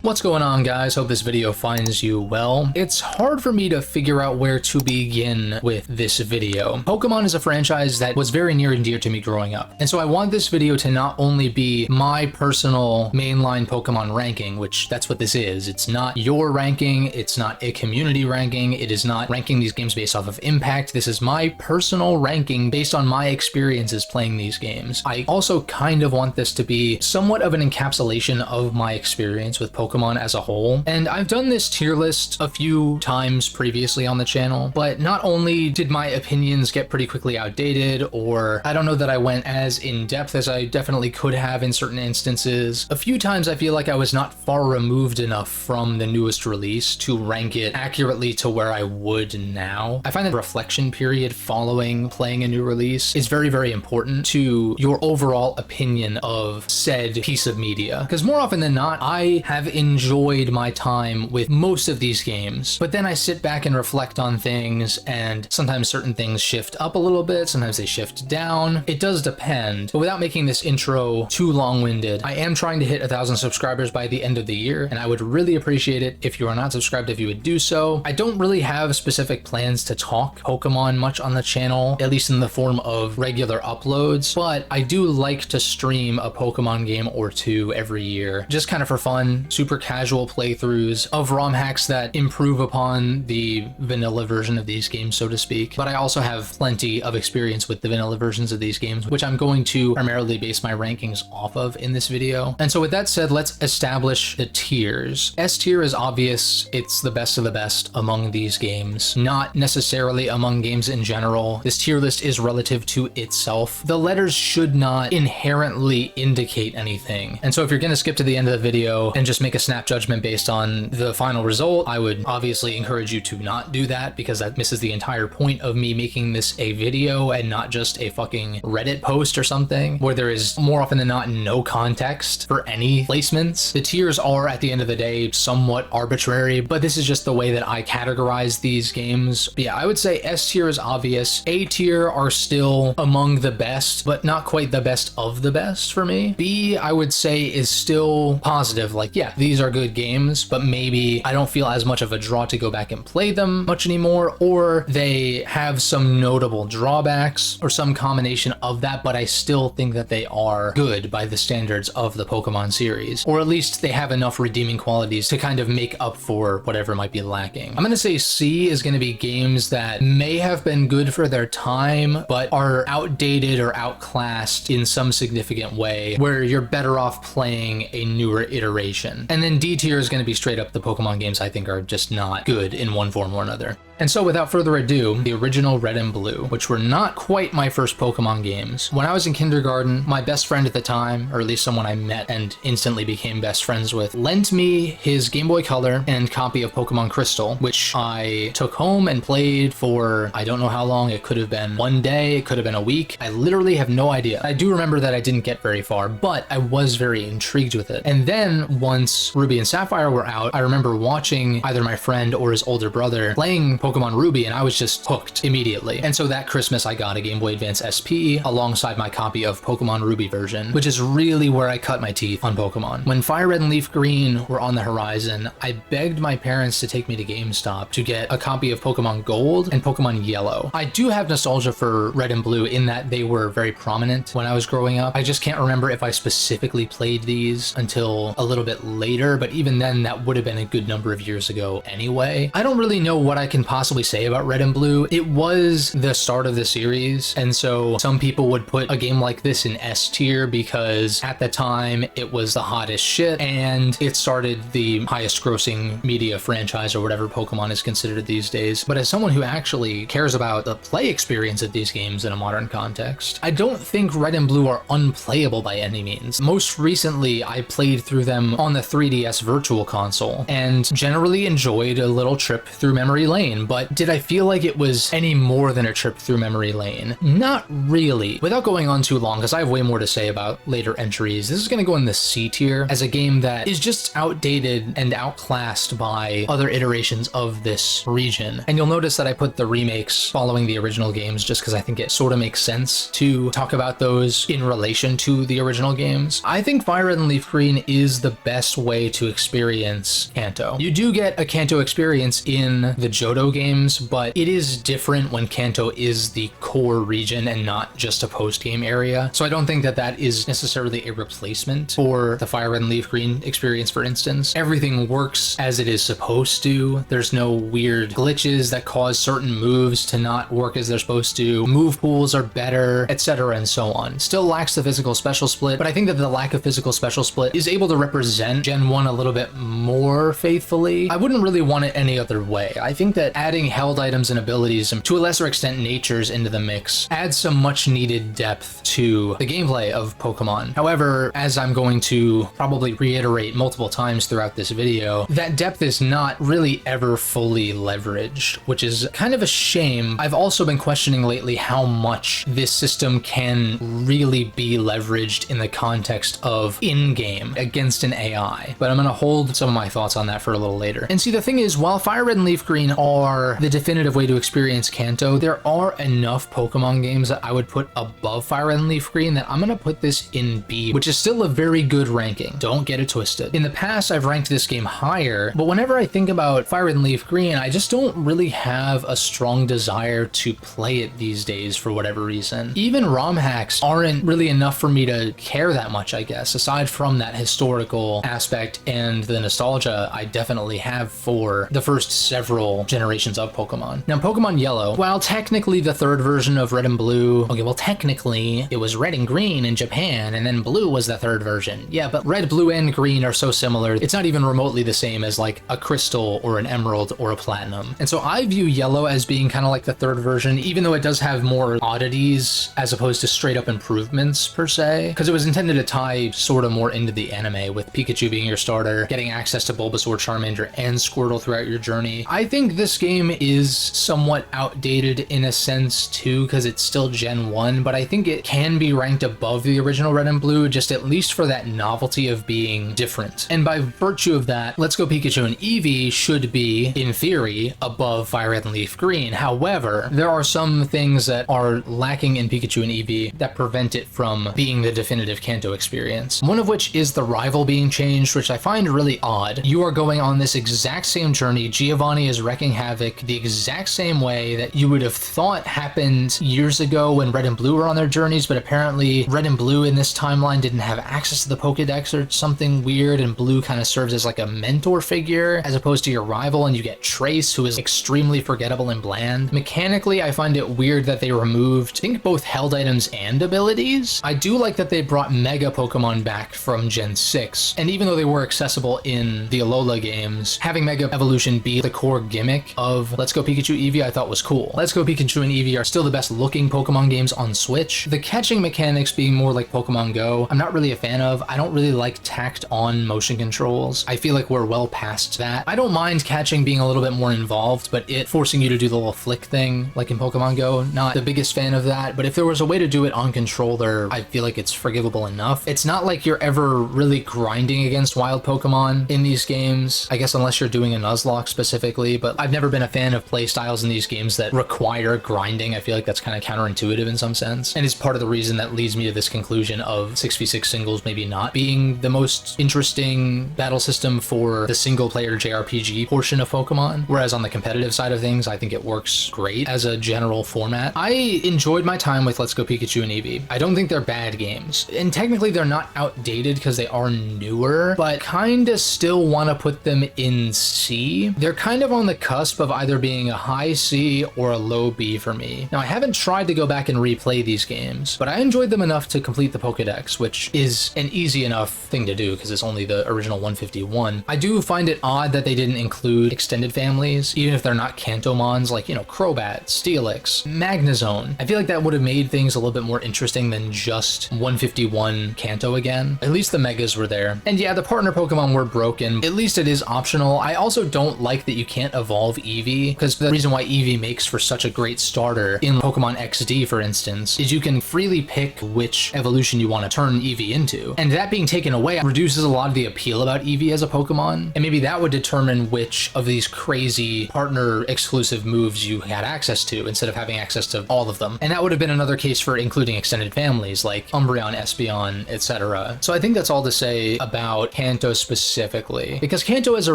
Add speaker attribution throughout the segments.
Speaker 1: What's going on, guys? Hope this video finds you well. It's hard for me to figure out where to begin with this video. Pokemon is a franchise that was very near and dear to me growing up, and so I want this video to not only be my personal mainline Pokemon ranking, which that's what this is. It's not your ranking, it's not a community ranking, it is not ranking these games based off of impact. This is my personal ranking based on my experiences playing these games. I also kind of want this to be somewhat of an encapsulation of my experience with Pokemon as a whole. And I've done this tier list a few times previously on the channel, but not only did my opinions get pretty quickly outdated, or I don't know that I went as in depth as I definitely could have in certain instances. A few times I feel like I was not far removed enough from the newest release to rank it accurately to where I would now. I find that the reflection period following playing a new release is very, very important to your overall opinion of said piece of media. Because more often than not, I have enjoyed my time with most of these games, but then I sit back and reflect on things, and sometimes certain things shift up a little bit, sometimes they shift down. It does depend. But without making this intro too long-winded, I am trying to hit 1,000 subscribers by the end of the year, and I would really appreciate it if you are not subscribed if you would do so. I don't really have specific plans to talk Pokemon much on the channel, at least in the form of regular uploads, but I do like to stream a Pokemon game or two every year, just kind of for fun, super casual playthroughs of ROM hacks that improve upon the vanilla version of these games, so to speak. But I also have plenty of experience with the vanilla versions of these games, which I'm going to primarily base my rankings off of in this video. And so with that said, let's establish the tiers. S tier is obvious. It's the best of the best among these games, not necessarily among games in general. This tier list is relative to itself. The letters should not inherently indicate anything. And so if you're going to skip to the end of the video and just make a snap judgment based on the final result, I would obviously encourage you to not do that, because that misses the entire point of me making this a video and not just a fucking Reddit post or something where there is more often than not no context for any placements. The tiers are at the end of the day somewhat arbitrary, but this is just the way that I categorize these games. But yeah, I would say S tier is obvious. A tier are still among the best, but not quite the best of the best for me. B, I would say, is still positive. Like, yeah, these are good games, but maybe I don't feel as much of a draw to go back and play them much anymore, or they have some notable drawbacks or some combination of that, but I still think that they are good by the standards of the Pokemon series, or at least they have enough redeeming qualities to kind of make up for whatever might be lacking. I'm going to say C is going to be games that may have been good for their time, but are outdated or outclassed in some significant way, where you're better off playing a newer iteration. And then D tier is going to be straight up the Pokemon games I think are just not good in one form or another. And so without further ado, the original Red and Blue, which were not quite my first Pokemon games. When I was in kindergarten, my best friend at the time, or at least someone I met and instantly became best friends with, lent me his Game Boy Color and copy of Pokemon Crystal, which I took home and played for I don't know how long. It could have been one day, it could have been a week. I literally have no idea. I do remember that I didn't get very far, but I was very intrigued with it. And then once Ruby and Sapphire were out, I remember watching either my friend or his older brother playing Pokemon Ruby, and I was just hooked immediately. And so that Christmas I got a Game Boy Advance SP alongside my copy of Pokemon Ruby version, which is really where I cut my teeth on Pokemon. When Fire Red and Leaf Green were on the horizon, I begged my parents to take me to GameStop to get a copy of Pokemon Gold and Pokemon Yellow. I do have nostalgia for Red and Blue in that they were very prominent when I was growing up. I just can't remember if I specifically played these until a little bit later, but even then that would have been a good number of years ago anyway. I don't really know what I can possibly say about Red and Blue. It was the start of the series, and so some people would put a game like this in S tier because at the time it was the hottest shit and it started the highest grossing media franchise or whatever Pokemon is considered these days. But as someone who actually cares about the play experience of these games in a modern context, I don't think Red and Blue are unplayable by any means. Most recently I played through them on the 3DS Virtual Console and generally enjoyed a little trip through memory lane, but did I feel like it was any more than a trip through memory lane? Not really. Without going on too long, because I have way more to say about later entries, this is going to go in the C tier as a game that is just outdated and outclassed by other iterations of this region. And you'll notice that I put the remakes following the original games just because I think it sort of makes sense to talk about those in relation to the original games. I think Fire Red and Leaf Green is the best way way to experience Kanto. You do get a Kanto experience in the Johto games, but it is different when Kanto is the core region and not just a post-game area. So I don't think that that is necessarily a replacement for the Fire Red and Leaf Green experience, for instance. Everything works as it is supposed to. There's no weird glitches that cause certain moves to not work as they're supposed to. Move pools are better, etc. and so on. Still lacks the physical special split, but I think that the lack of physical special split is able to represent Gen 1 a little bit more faithfully. I wouldn't really want it any other way. I think that adding held items and abilities, and to a lesser extent natures, into the mix adds some much needed depth to the gameplay of Pokemon. However, as I'm going to probably reiterate multiple times throughout this video, that depth is not really ever fully leveraged, which is kind of a shame. I've also been questioning lately how much this system can really be leveraged in the context of in-game against an AI, but I'm going to hold some of my thoughts on that for a little later. And see, the thing is, while Fire Red and Leaf Green are the definitive way to experience Kanto, there are enough Pokemon games that I would put above Fire Red and Leaf Green that I'm going to put this in B, which is still a very good ranking. Don't get it twisted. In the past, I've ranked this game higher, but whenever I think about Fire Red and Leaf Green, I just don't really have a strong desire to play it these days for whatever reason. Even ROM hacks aren't really enough for me to care that much, I guess, aside from that historical aspect and the nostalgia I definitely have for the first several generations of Pokemon. Now, Pokemon Yellow, while technically the third version of Red and Blue, okay, well, technically it was Red and Green in Japan, and then Blue was the third version. Yeah, but Red, Blue, and Green are so similar, it's not even remotely the same as like a Crystal or an Emerald or a Platinum. And so I view Yellow as being kind of like the third version, even though it does have more oddities as opposed to straight up improvements per se, because it was intended to tie sort of more into the anime, with Pikachu being your starter, getting access to Bulbasaur, Charmander, and Squirtle throughout your journey. I think this game is somewhat outdated in a sense too, because it's still Gen 1, but I think it can be ranked above the original Red and Blue, just at least for that novelty of being different. And by virtue of that, Let's Go Pikachu and Eevee should be, in theory, above Fire Red and Leaf Green. However, there are some things that are lacking in Pikachu and Eevee that prevent it from being the definitive Kanto experience. One of which is the rival being changed, which I find really odd. You are going on this exact same journey. Giovanni is wrecking havoc the exact same way that you would have thought happened years ago when Red and Blue were on their journeys, but apparently Red and Blue in this timeline didn't have access to the Pokedex or something weird, and Blue kind of serves as like a mentor figure as opposed to your rival, and you get Trace, who is extremely forgettable and bland. Mechanically, I find it weird that they removed, I think, both held items and abilities. I do like that they brought Mega Pokemon back from Gen 6, and even though they were accessible in the Alola games, having Mega Evolution be the core gimmick of Let's Go Pikachu Eevee I thought was cool. Let's Go Pikachu and Eevee are still the best looking Pokemon games on Switch. The catching mechanics being more like Pokemon Go, I'm not really a fan of. I don't really like tacked on motion controls. I feel like we're well past that. I don't mind catching being a little bit more involved, but it forcing you to do the little flick thing like in Pokemon Go, not the biggest fan of that. But if there was a way to do it on controller, I feel like it's forgivable enough. It's not like you're ever really grinding against wild Pokemon in these games, I guess, unless you're doing a Nuzlocke specifically, but I've never been a fan of play styles in these games that require grinding. I feel like that's kind of counterintuitive in some sense, and is part of the reason that leads me to this conclusion of 6v6 singles maybe not being the most interesting battle system for the single player JRPG portion of Pokemon, whereas on the competitive side of things, I think it works great as a general format. I enjoyed my time with Let's Go Pikachu and Eevee. I don't think they're bad games, and technically they're not outdated because they are newer, but kinda still want to put them in C. They're kind of on the cusp of either being a high C or a low B for me. Now, I haven't tried to go back and replay these games, but I enjoyed them enough to complete the Pokedex, which is an easy enough thing to do because it's only the original 151. I do find it odd that they didn't include extended families, even if they're not Kantomons, like, you know, Crobat, Steelix, Magnezone. I feel like that would have made things a little bit more interesting than just 151 Kanto again. At least the Megas were there. And yeah, the partner Pokemon were broken. At least it is optional. I also don't like that you can't evolve Eevee, because the reason why Eevee makes for such a great starter in Pokemon XD, for instance, is you can freely pick which evolution you want to turn Eevee into. And that being taken away reduces a lot of the appeal about Eevee as a Pokemon. And maybe that would determine which of these crazy partner exclusive moves you had access to instead of having access to all of them. And that would have been another case for including extended families like Umbreon, Espeon, etc. So I think that's all to say about Kanto specifically, because Kanto as a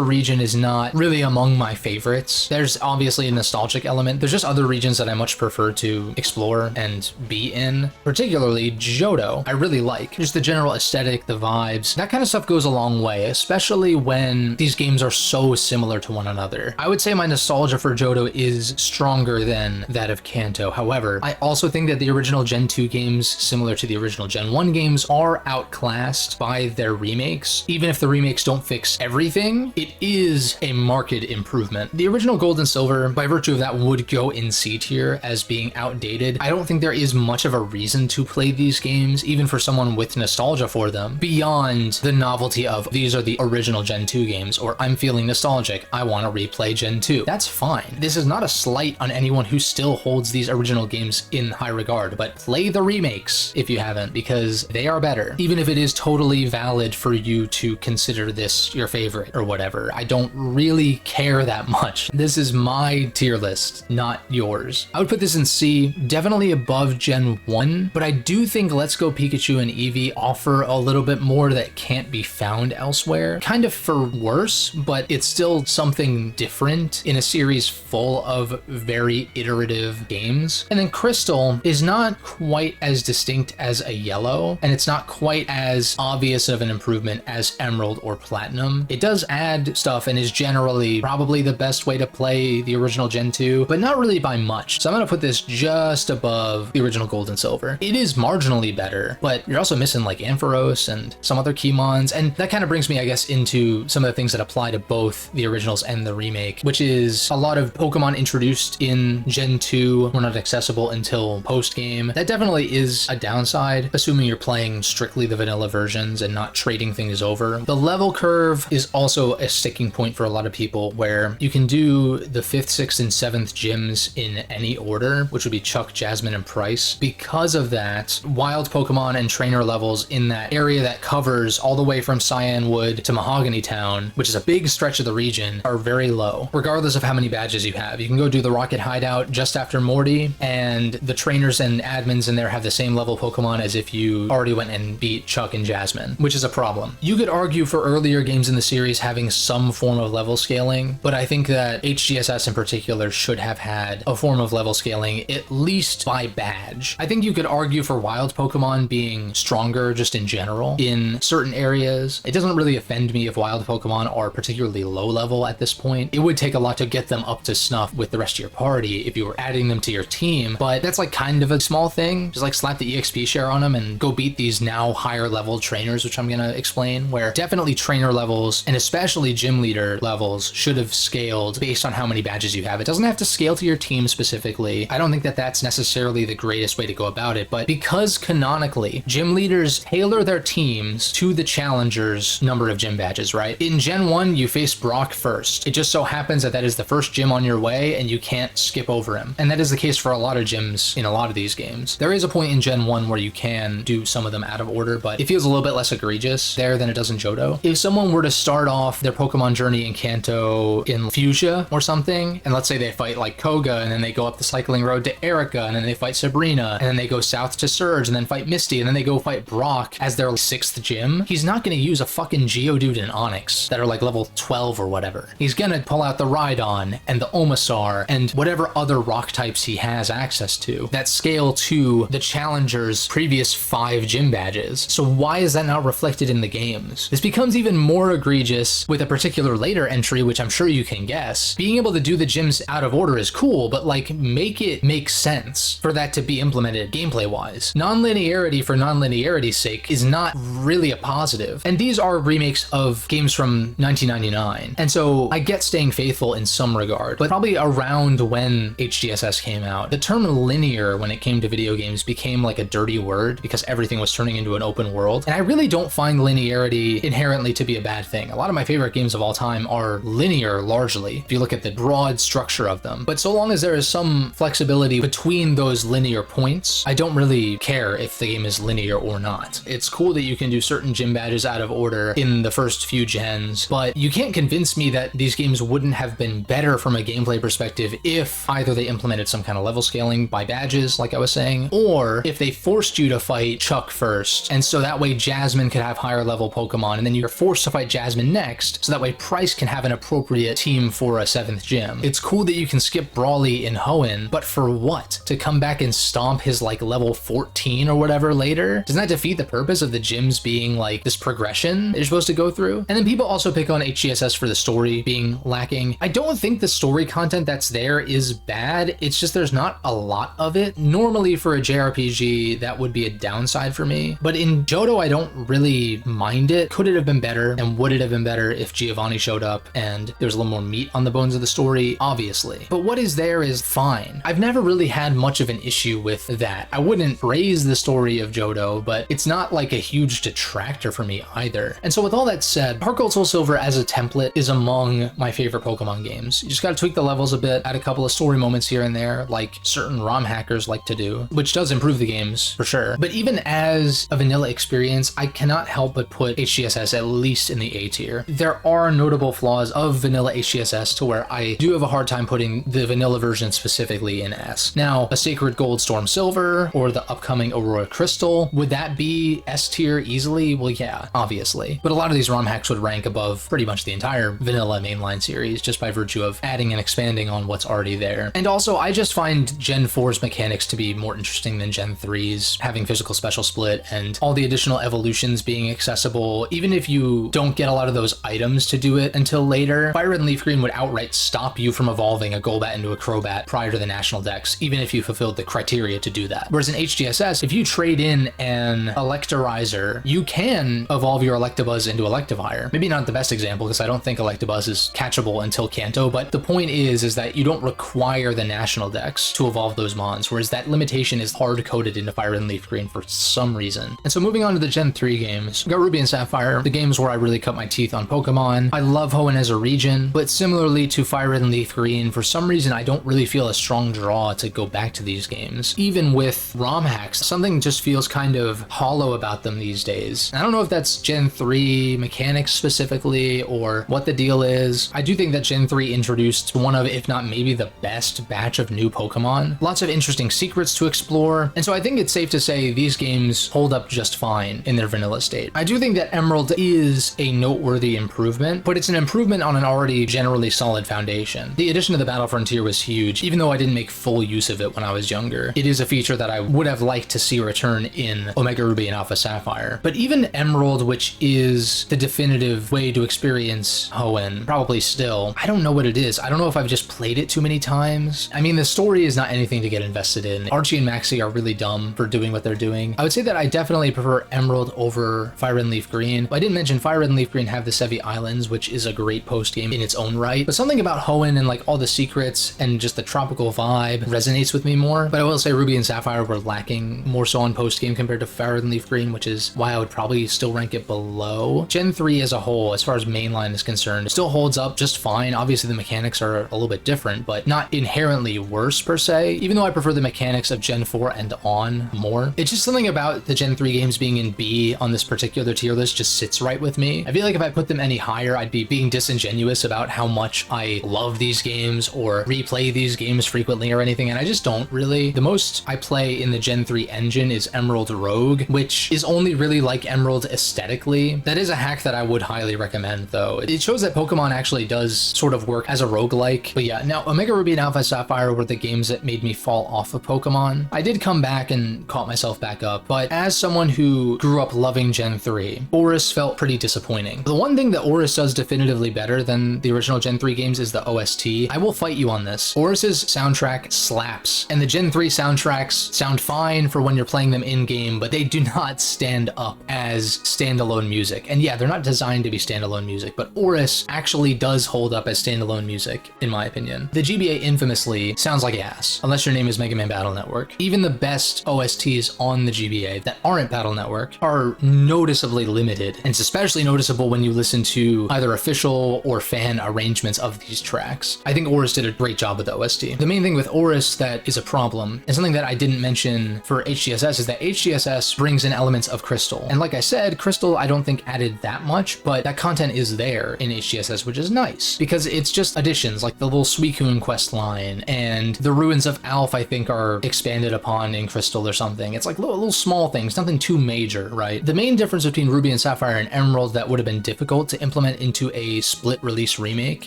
Speaker 1: region is not really among my favorites. There's obviously a nostalgic element. There's just other regions that I much prefer to explore and be in, particularly Johto. I really like just the general aesthetic, the vibes, that kind of stuff goes a long way, especially when these games are so similar to one another. I would say my nostalgia for Johto is stronger than that of Kanto. However, I also think that the original Gen 2 games, similar to the original Gen 1 games, are outclassed by their remakes. Even if the remakes don't fix everything, it is a marked improvement. The original Gold and Silver, by virtue of that, would go in C tier as being outdated. I don't think there is much of a reason to play these games, even for someone with nostalgia for them, beyond the novelty of these are the original Gen 2 games, or I'm feeling nostalgic, I want to replay Gen 2. That's fine. This is not a slight on anyone who still holds these original games in high regard, but play the remakes if you haven't, because they are better. Even if it is totally valid for you to consider this your favorite or whatever, I don't really care that much. This is my tier list, not yours. I would put this in C, definitely above Gen 1, but I do think Let's Go Pikachu and Eevee offer a little bit more that can't be found elsewhere. Kind of for worse, but it's still something different in a series full of very iterative games. And then Crystal is not quite as distinct as a Yellow, and it's not quite as obvious of an improvement as Emerald or Platinum. It does add stuff and is generally probably the best way to play the original Gen 2, but not really by much. So I'm gonna put this just above the original Gold and Silver. It is marginally better, but you're also missing like Ampharos and some other Keymons, and that kind of brings me, I guess, into some of the things that apply to both the originals and the remake, which is a lot of Pokemon introduced in Gen 2 were not accessible until post-game. That definitely is a downside, assuming you're playing strictly the vanilla versions and not trading things over. The level curve is also a sticking point for a lot of people, where you can do the 5th, 6th, and 7th gyms in any order, which would be Chuck, Jasmine, and Price. Because of that, wild Pokemon and trainer levels in that area that covers all the way from Cyan Wood to Mahogany Town, which is a big stretch of the region, are very low, regardless of how many badges you have. You can go do the Rocket Hideout just after Morty, and the trainers and admins in there have the same level Pokemon as if you already went and beat Chuck and Jasmine, which is a problem. You could argue for earlier games in the series having some form of level scaling, but I think that HGSS in particular should have had a form of level scaling, at least by badge. I think you could argue for wild Pokemon being stronger just in general in certain areas. It doesn't really offend me if wild Pokemon are particularly low level at this point. It would take a lot to get them up to snuff with the rest of your party if you were adding them to your team, but that's like kind of a small thing. Just like slap the EXP share on them and go beat these now higher level trainers, which I'm gonna explain, where definitely trainer levels and especially gym leader levels should have scaled based on how many badges you have. It doesn't have to scale to your team specifically. I don't think that that's necessarily the greatest way to go about it, but because canonically gym leaders tailor their teams to the challengers number of gym badges, right? In Gen 1, you face Brock first. It just so happens that that is the first gym on your way and you can't skip over him. And that is the case for a lot of gyms in a lot of these games. There is a point in Gen 1 where you can do some of them out of order, but it feels a little bit less egregious there than it does in Johto. If someone were to start off their Pokemon journey in Kanto in Fuchsia or something, and let's say they fight like Koga, and then they go up the cycling road to Erica, and then they fight Sabrina, and then they go south to Surge, and then fight Misty, and then they go fight Brock as their 6th gym, he's not going to use a fucking Geodude and Onix that are like level 12 or whatever. He's going to pull out the Rhydon and the Omasar and whatever other rock types he has access to that scale to the challenger's previous 5 gym badges. So why is that not reflected in the games? This becomes even more egregious with a particular later entry, which I'm sure you can guess. Being able to do the gyms out of order is cool, but like make it make sense for that to be implemented gameplay wise. Non-linearity for non-linearity's sake is not really a positive. And these are remakes of games from 1999. And so I get staying faithful in some regard, but probably around when HGSS came out, the term linear when it came to video games became like a dirty word because everything was turning into an open world. And I really don't find linearity inherently to be a bad thing. A lot of my favorite games of all time are linear largely, if you look at the broad structure of them. But so long as there is some flexibility between those linear points, I don't really care if the game is linear or not. It's cool that you can do certain gym badges out of order in the first few gens, but you can't convince me that these games wouldn't have been better from a gameplay perspective if either they implemented some kind of level scaling by badges, like I was saying, or if they forced you to fight Chuck first, and so that way Jasmine could have higher level Pokemon Pokemon, and then you're forced to fight Jasmine next, so that way Price can have an appropriate team for a 7th gym. It's cool that you can skip Brawly in Hoenn, but for what? To come back and stomp his like level 14 or whatever later? Doesn't that defeat the purpose of the gyms being like this progression that you're supposed to go through? And then people also pick on HGSS for the story being lacking. I don't think the story content that's there is bad, it's just there's not a lot of it. Normally for a JRPG, that would be a downside for me, but in Johto, I don't really mind it. Could it have been better, and would it have been better if Giovanni showed up and there was a little more meat on the bones of the story? Obviously. But what is there is fine. I've never really had much of an issue with that. I wouldn't praise the story of Johto, but it's not like a huge detractor for me either. And so with all that said, Heart Gold Soul Silver as a template is among my favorite Pokemon games. You just gotta tweak the levels a bit, add a couple of story moments here and there, like certain ROM hackers like to do, which does improve the games for sure. But even as a vanilla experience, I cannot help but put HGSS at least in the A tier. There are notable flaws of vanilla HGSS to where I do have a hard time putting the vanilla version specifically in S. Now, a Sacred Gold Storm Silver or the upcoming Aurora Crystal, would that be S tier easily? Well, yeah, obviously. But a lot of these ROM hacks would rank above pretty much the entire vanilla mainline series just by virtue of adding and expanding on what's already there. And also, I just find Gen 4's mechanics to be more interesting than Gen 3's, having physical special split and all the additional evolutions being accessible. Even if you don't get a lot of those items to do it until later, Fire Red and Leaf Green would outright stop you from evolving a Golbat into a Crobat prior to the National Dex, even if you fulfilled the criteria to do that. Whereas in HGSS, if you trade in an Electorizer, you can evolve your Electabuzz into Electivire. Maybe not the best example, because I don't think Electabuzz is catchable until Kanto, but the point is that you don't require the National Dex to evolve those mons, whereas that limitation is hard-coded into Fire Red and Leaf Green for some reason. And so moving on to the Gen 3 games, we got Ruby and Sapphire, the games where I really cut my teeth on Pokemon. I love Hoenn as a region, but similarly to Fire Red and Leaf Green, for some reason I don't really feel a strong draw to go back to these games. Even with ROM hacks, something just feels kind of hollow about them these days. I don't know if that's Gen 3 mechanics specifically or what the deal is. I do think that Gen 3 introduced one of, if not maybe the best batch of new Pokemon. Lots of interesting secrets to explore, and so I think it's safe to say these games hold up just fine in their vanilla state. I do think that Emerald is a noteworthy improvement, but it's an improvement on an already generally solid foundation. The addition of the Battle Frontier was huge, even though I didn't make full use of it when I was younger. It is a feature that I would have liked to see return in Omega Ruby and Alpha Sapphire. But even Emerald, which is the definitive way to experience Hoenn, probably still, I don't know what it is. I don't know if I've just played it too many times. I mean, the story is not anything to get invested in. Archie and Maxie are really dumb for doing what they're doing. I would say that I definitely prefer Emerald over Fire Red and Leaf Green. I didn't mention Fire Red and Leaf Green have the Sevi Islands, which is a great post-game in its own right, but something about Hoenn and like all the secrets and just the tropical vibe resonates with me more. But I will say Ruby and Sapphire were lacking more so on post-game compared to Fire Red and Leaf Green, which is why I would probably still rank it below. Gen 3 as a whole, as far as mainline is concerned, still holds up just fine. Obviously the mechanics are a little bit different, but not inherently worse per se, even though I prefer the mechanics of Gen 4 and on more. It's just something about the Gen 3 games being in B on this particular tier list just sits right with me. I feel like if I put them any higher, I'd be being disingenuous about how much I love these games or replay these games frequently or anything, and I just don't really. The most I play in the Gen 3 engine is Emerald Rogue, which is only really like Emerald aesthetically. That is a hack that I would highly recommend though. It shows that Pokemon actually does sort of work as a roguelike. But yeah, now Omega Ruby and Alpha Sapphire were the games that made me fall off of Pokemon. I did come back and caught myself back up, but as someone who grew up loving Gen 3, ORAS felt pretty disappointing. The one thing that ORAS does definitively better than the original Gen 3 games is the OST. I will fight you on this. ORAS's soundtrack slaps, and the Gen 3 soundtracks sound fine for when you're playing them in-game, but they do not stand up as standalone music. And yeah, they're not designed to be standalone music, but ORAS actually does hold up as standalone music, in my opinion. The GBA infamously sounds like ass, unless your name is Mega Man Battle Network. Even the best OSTs on the GBA that aren't Battle Network are noticeably limited, and it's especially noticeable when you listen to either official or fan arrangements of these tracks. I think ORAS did a great job with the OST. The main thing with ORAS that is a problem, and something that I didn't mention for HGSS, is that HGSS brings in elements of Crystal. And like I said, Crystal I don't think added that much, but that content is there in HGSS, which is nice, because it's just additions, like the little Suicune quest line, and the Ruins of Alph I think are expanded upon in Crystal or something. It's like little small things, nothing too major, right? The main difference between Ruby and Sapphire, and Emerald that would have been difficult to implement into a split release remake,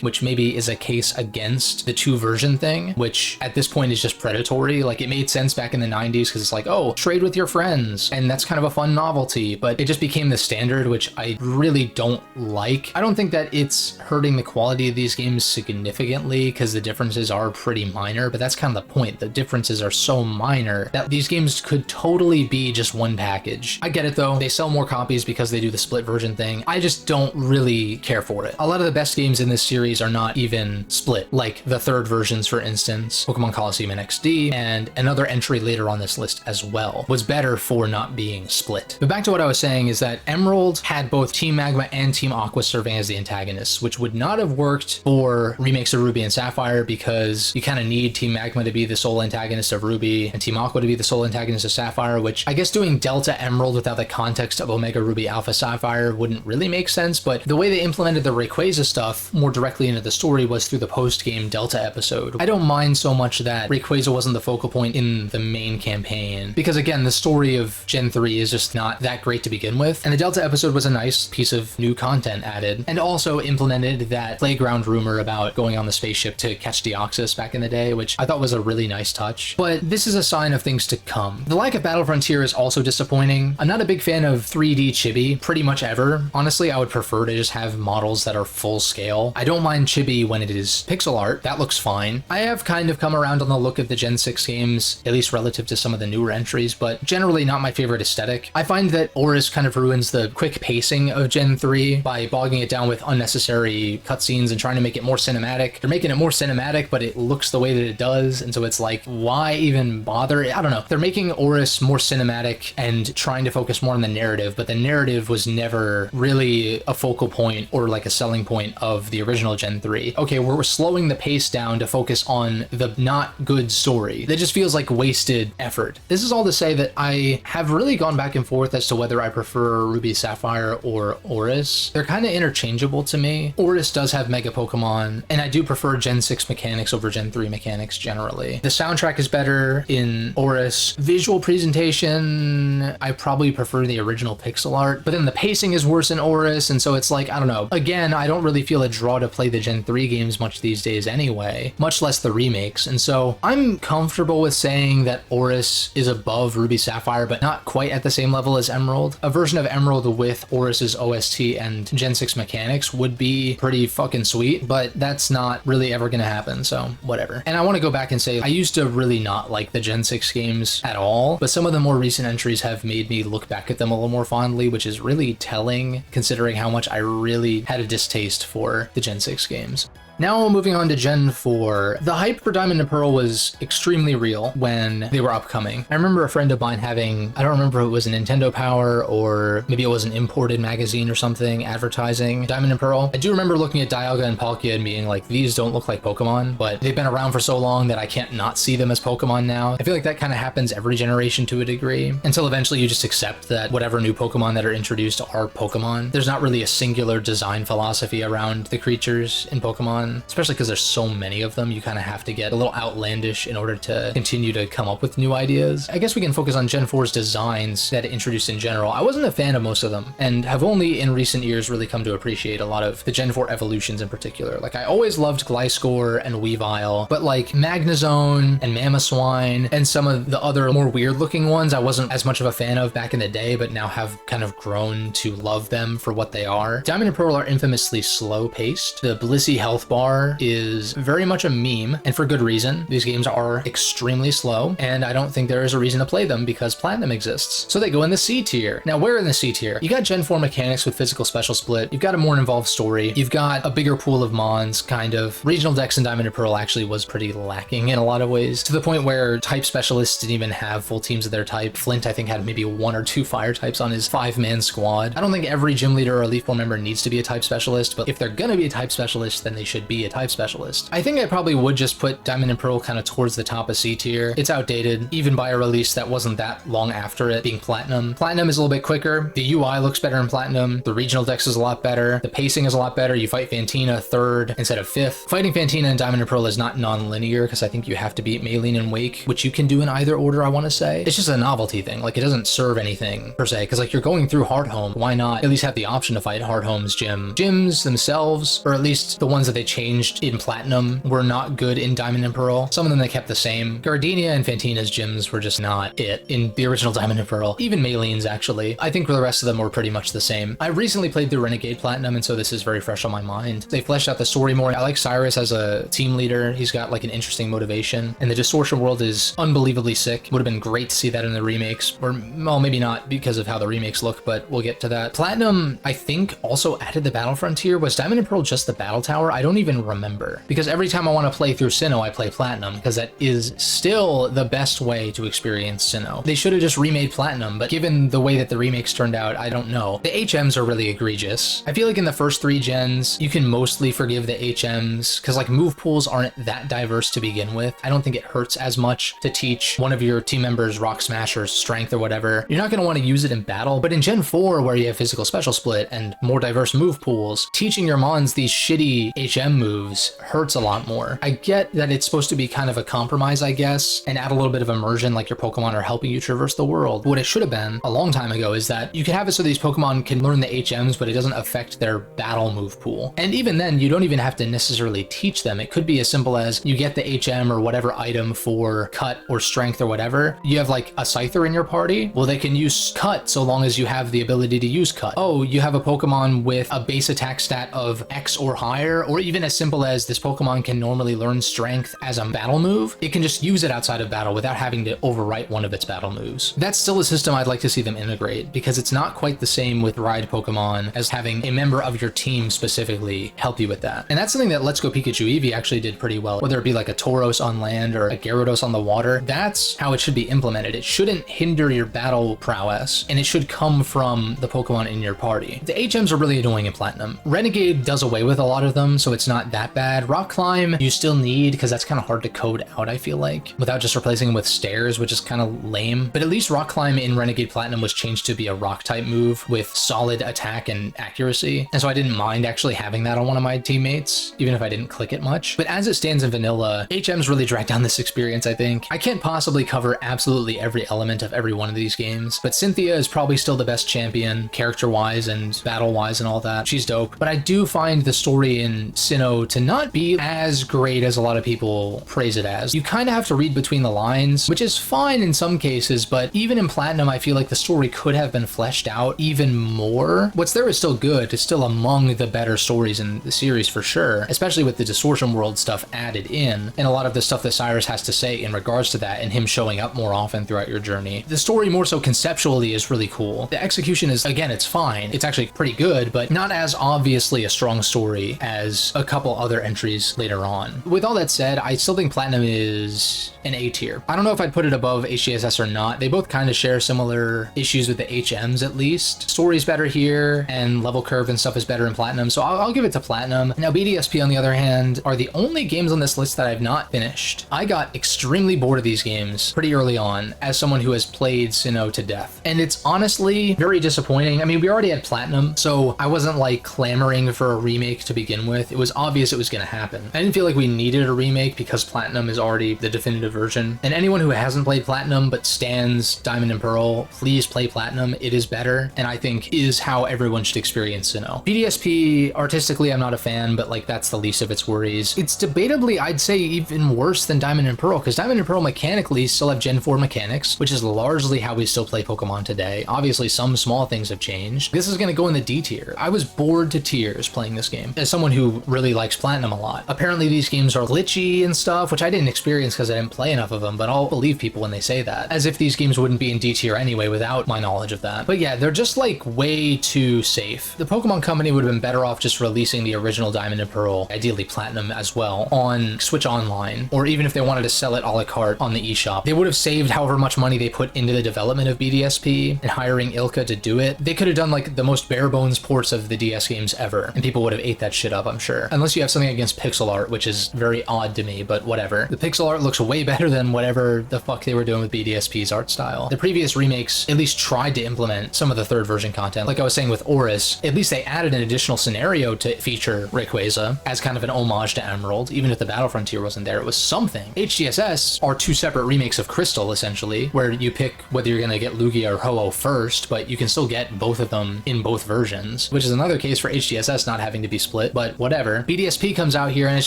Speaker 1: which maybe is a case against the 2-version thing, which at this point is just predatory. Like, it made sense back in the 90s because it's like, oh, trade with your friends, and that's kind of a fun novelty, but it just became the standard, which I really don't like. I don't think that it's hurting the quality of these games significantly because the differences are pretty minor, but that's kind of the point. The differences are so minor that these games could totally be just one package. I get it though, they sell more copies because they do the split version thing. I just don't really care for it. A lot of the best games in this series are not even split, like the 3rd versions, for instance, Pokemon Colosseum and XD, and another entry later on this list as well, was better for not being split. But back to what I was saying is that Emerald had both Team Magma and Team Aqua serving as the antagonists, which would not have worked for remakes of Ruby and Sapphire because you kind of need Team Magma to be the sole antagonist of Ruby and Team Aqua to be the sole antagonist of Sapphire, which I guess doing Delta Emerald without the context of Omega Ruby Alpha Sapphire wouldn't really make sense, but the way they implemented the Rayquaza stuff more directly into the story was through the post-game Delta episode. I don't mind so much that Rayquaza wasn't the focal point in the main campaign, because again, the story of Gen 3 is just not that great to begin with, and the Delta episode was a nice piece of new content added, and also implemented that playground rumor about going on the spaceship to catch Deoxys back in the day, which I thought was a really nice touch. But this is a sign of things to come. The lack of Battle Frontier is also disappointing. I'm not a big fan of 3D Chibi pretty much ever. Honestly, I would prefer to just have models that are full scale. I don't mind Chibi when it is pixel art, that looks fine. I have kind of come around on the look of the Gen 6 games, at least relative to some of the newer entries, but generally not my favorite aesthetic. I find that ORAS kind of ruins the quick pacing of Gen 3 by bogging it down with unnecessary cutscenes and trying to make it more cinematic. They're making it more cinematic, but it looks the way that it does, and so it's like, why even bother? I don't know. They're making ORAS more cinematic and trying to focus more on the narrative, but the narrative was never really a focal point or like a selling point of the original Gen 3. Okay, we're slowing the pace down to focus on the not good story. That just feels like wasted effort. This is all to say that I have really gone back and forth as to whether I prefer Ruby Sapphire or ORAS. They're kind of interchangeable to me. ORAS does have Mega Pokemon, and I do prefer Gen 6 mechanics over Gen 3 mechanics generally. The soundtrack is better in ORAS. Visual presentation, I probably prefer the original pixel art, but then the pacing is worse in ORAS, and so it's like, I don't know. Again, I don't really feel a draw to play the Gen 3 games much these days anyway, much less the remakes, and so I'm comfortable with saying that ORAS is above Ruby Sapphire, but not quite at the same level as Emerald. A version of Emerald with ORAS's OST and Gen 6 mechanics would be pretty fucking sweet, but that's not really ever gonna happen, so whatever. And I want to go back and say, I used to really not like the Gen 6 games at all, but some of the more recent entries have made me look back at them a little more fondly, which is really telling considering how much I really had a distaste for the Gen 6 games. Now moving on to Gen 4, the hype for Diamond and Pearl was extremely real when they were upcoming. I remember a friend of mine having, I don't remember if it was a Nintendo Power or maybe it was an imported magazine or something advertising Diamond and Pearl. I do remember looking at Dialga and Palkia and being like, these don't look like Pokemon, but they've been around for so long that I can't not see them as Pokemon now. I feel like that kind of happens every generation to a degree, until eventually you just accept that whatever new Pokemon that are introduced are Pokemon. There's not really a singular design philosophy around the creatures in Pokemon. Especially because there's so many of them, you kind of have to get a little outlandish in order to continue to come up with new ideas. I guess we can focus on Gen 4's designs that it introduced in general. I wasn't a fan of most of them, and have only in recent years really come to appreciate a lot of the Gen 4 evolutions in particular. Like, I always loved Gliscor and Weavile, but like Magnezone and Mamoswine and some of the other more weird looking ones I wasn't as much of a fan of back in the day, but now have kind of grown to love them for what they are. Diamond and Pearl are infamously slow paced. The Blissey health bar is very much a meme, and for good reason. These games are extremely slow, and I don't think there is a reason to play them because Platinum exists. So they go in the C tier. Now, where in the C tier? You got Gen 4 mechanics with physical special split, you've got a more involved story, you've got a bigger pool of mons, kind of. Regional Dex in Diamond and Pearl actually was pretty lacking in a lot of ways, to the point where type specialists didn't even have full teams of their type. Flint, I think, had maybe 1 or 2 fire types on his 5-man squad. I don't think every gym leader or Elite Four member needs to be a type specialist, but if they're gonna be a type specialist, then they should be a type specialist. I think I probably would just put Diamond and Pearl kind of towards the top of C tier. It's outdated, even by a release that wasn't that long after it being Platinum. Platinum is a little bit quicker. The UI looks better in Platinum. The regional dex is a lot better. The pacing is a lot better. You fight Fantina 3rd instead of 5th. Fighting Fantina in Diamond and Pearl is not non-linear because I think you have to beat Mainline and Wake, which you can do in either order, I want to say. It's just a novelty thing. Like, it doesn't serve anything per se, because like you're going through Hardhome. Why not at least have the option to fight Hardhome's gym? Gyms themselves, or at least the ones that they changed in Platinum, were not good in Diamond and Pearl. Some of them they kept the same. Gardenia and Fantina's gyms were just not it in the original Diamond and Pearl. Even Mainline's, actually. I think the rest of them were pretty much the same. I recently played through Renegade Platinum, and so this is very fresh on my mind. They fleshed out the story more. I like Cyrus as a team leader. He's got like an interesting motivation, and the Distortion world is unbelievably sick. Would have been great to see that in the remakes, or well, maybe not because of how the remakes look, but we'll get to that. Platinum, I think, also added the Battle Frontier. Was Diamond and Pearl just the Battle Tower? I don't even remember, because every time I want to play through Sinnoh, I play Platinum, because that is still the best way to experience Sinnoh. They should have just remade Platinum, but given the way that the remakes turned out, I don't know. The HMs are really egregious. I feel like in the first 3 gens, you can mostly forgive the HMs, because like move pools aren't that diverse to begin with. I don't think it hurts as much to teach one of your team members Rock Smash or Strength or whatever. You're not going to want to use it in battle, but in Gen 4, where you have physical special split and more diverse move pools, teaching your mons these shitty HM moves hurts a lot more. I get that it's supposed to be kind of a compromise, I guess, and add a little bit of immersion, like your Pokemon are helping you traverse the world. What it should have been a long time ago is that you could have it so these Pokemon can learn the HMs, but it doesn't affect their battle move pool. And even then, you don't even have to necessarily teach them. It could be as simple as you get the HM or whatever item for Cut or Strength or whatever. You have like a Scyther in your party. Well, they can use Cut so long as you have the ability to use Cut. Oh, you have a Pokemon with a base attack stat of X or higher, or even as simple as this Pokemon can normally learn Strength as a battle move. It can just use it outside of battle without having to overwrite one of its battle moves. That's still a system I'd like to see them integrate, because it's not quite the same with Ride Pokemon as having a member of your team specifically help you with that. And that's something that Let's Go Pikachu Eevee actually did pretty well, whether it be like a Tauros on land or a Gyarados on the water. That's how it should be implemented. It shouldn't hinder your battle prowess, and it should come from the Pokemon in your party. The HMs are really annoying in Platinum. Renegade does away with a lot of them, so it's not that bad. Rock Climb you still need, because that's kind of hard to code out, I feel like, without just replacing them with stairs, which is kind of lame. But at least Rock Climb in Renegade Platinum was changed to be a rock type move with solid attack and accuracy, and so I didn't mind actually having that on one of my teammates, even if I didn't click it much. But as it stands in vanilla, HMs really drag down this experience, I think. I can't possibly cover absolutely every element of every one of these games, but Cynthia is probably still the best champion, character-wise and battle-wise and all that. She's dope. But I do find the story in Sinnoh to not be as great as a lot of people praise it as. You kind of have to read between the lines, which is fine in some cases, but even in Platinum, I feel like the story could have been fleshed out even more. What's there is still good. It's still among the better stories in the series for sure, especially with the Distortion World stuff added in, and a lot of the stuff that Cyrus has to say in regards to that and him showing up more often throughout your journey. The story more so conceptually is really cool. The execution is, again, it's fine. It's actually pretty good, but not as obviously a strong story as a couple other entries later on. With all that said, I still think Platinum is an A tier. I don't know if I'd put it above HGSS or not. They both kind of share similar issues with the HMs at least. Story's better here, and level curve and stuff is better in Platinum, so I'll give it to Platinum. Now BDSP, on the other hand, are the only games on this list that I've not finished. I got extremely bored of these games pretty early on as someone who has played Sinnoh to death, and it's honestly very disappointing. I mean, we already had Platinum, so I wasn't like clamoring for a remake to begin with. It was obvious it was going to happen. I didn't feel like we needed a remake because Platinum is already the definitive version. And anyone who hasn't played Platinum but stands Diamond and Pearl, please play Platinum. It is better, and I think is how everyone should experience Sinnoh. BDSP, artistically, I'm not a fan, but like that's the least of its worries. It's debatably, I'd say, even worse than Diamond and Pearl, because Diamond and Pearl mechanically still have Gen 4 mechanics, which is largely how we still play Pokemon today. Obviously, some small things have changed. This is going to go in the D tier. I was bored to tears playing this game as someone who really likes Platinum a lot. Apparently, these games are glitchy and stuff, which I didn't experience because I didn't play enough of them, but I'll believe people when they say that, as if these games wouldn't be in D tier anyway without my knowledge of that. But yeah, they're just like way too safe. The Pokemon Company would have been better off just releasing the original Diamond and Pearl, ideally Platinum as well, on Switch Online, or even if they wanted to sell it a la carte on the eShop. They would have saved however much money they put into the development of BDSP and hiring Ilka to do it. They could have done like the most bare bones ports of the DS games ever, and people would have ate that shit up, I'm sure. unless you have something against pixel art, which is very odd to me, but whatever. The pixel art looks way better than whatever the fuck they were doing with BDSP's art style. The previous remakes at least tried to implement some of the third version content. Like I was saying with ORAS, at least they added an additional scenario to feature Rayquaza as kind of an homage to Emerald. Even if the Battle Frontier wasn't there, it was something. HGSS are two separate remakes of Crystal, essentially, where you pick whether you're going to get Lugia or Ho-Oh first, but you can still get both of them in both versions, which is another case for HGSS not having to be split, but whatever. BDSP comes out here and it's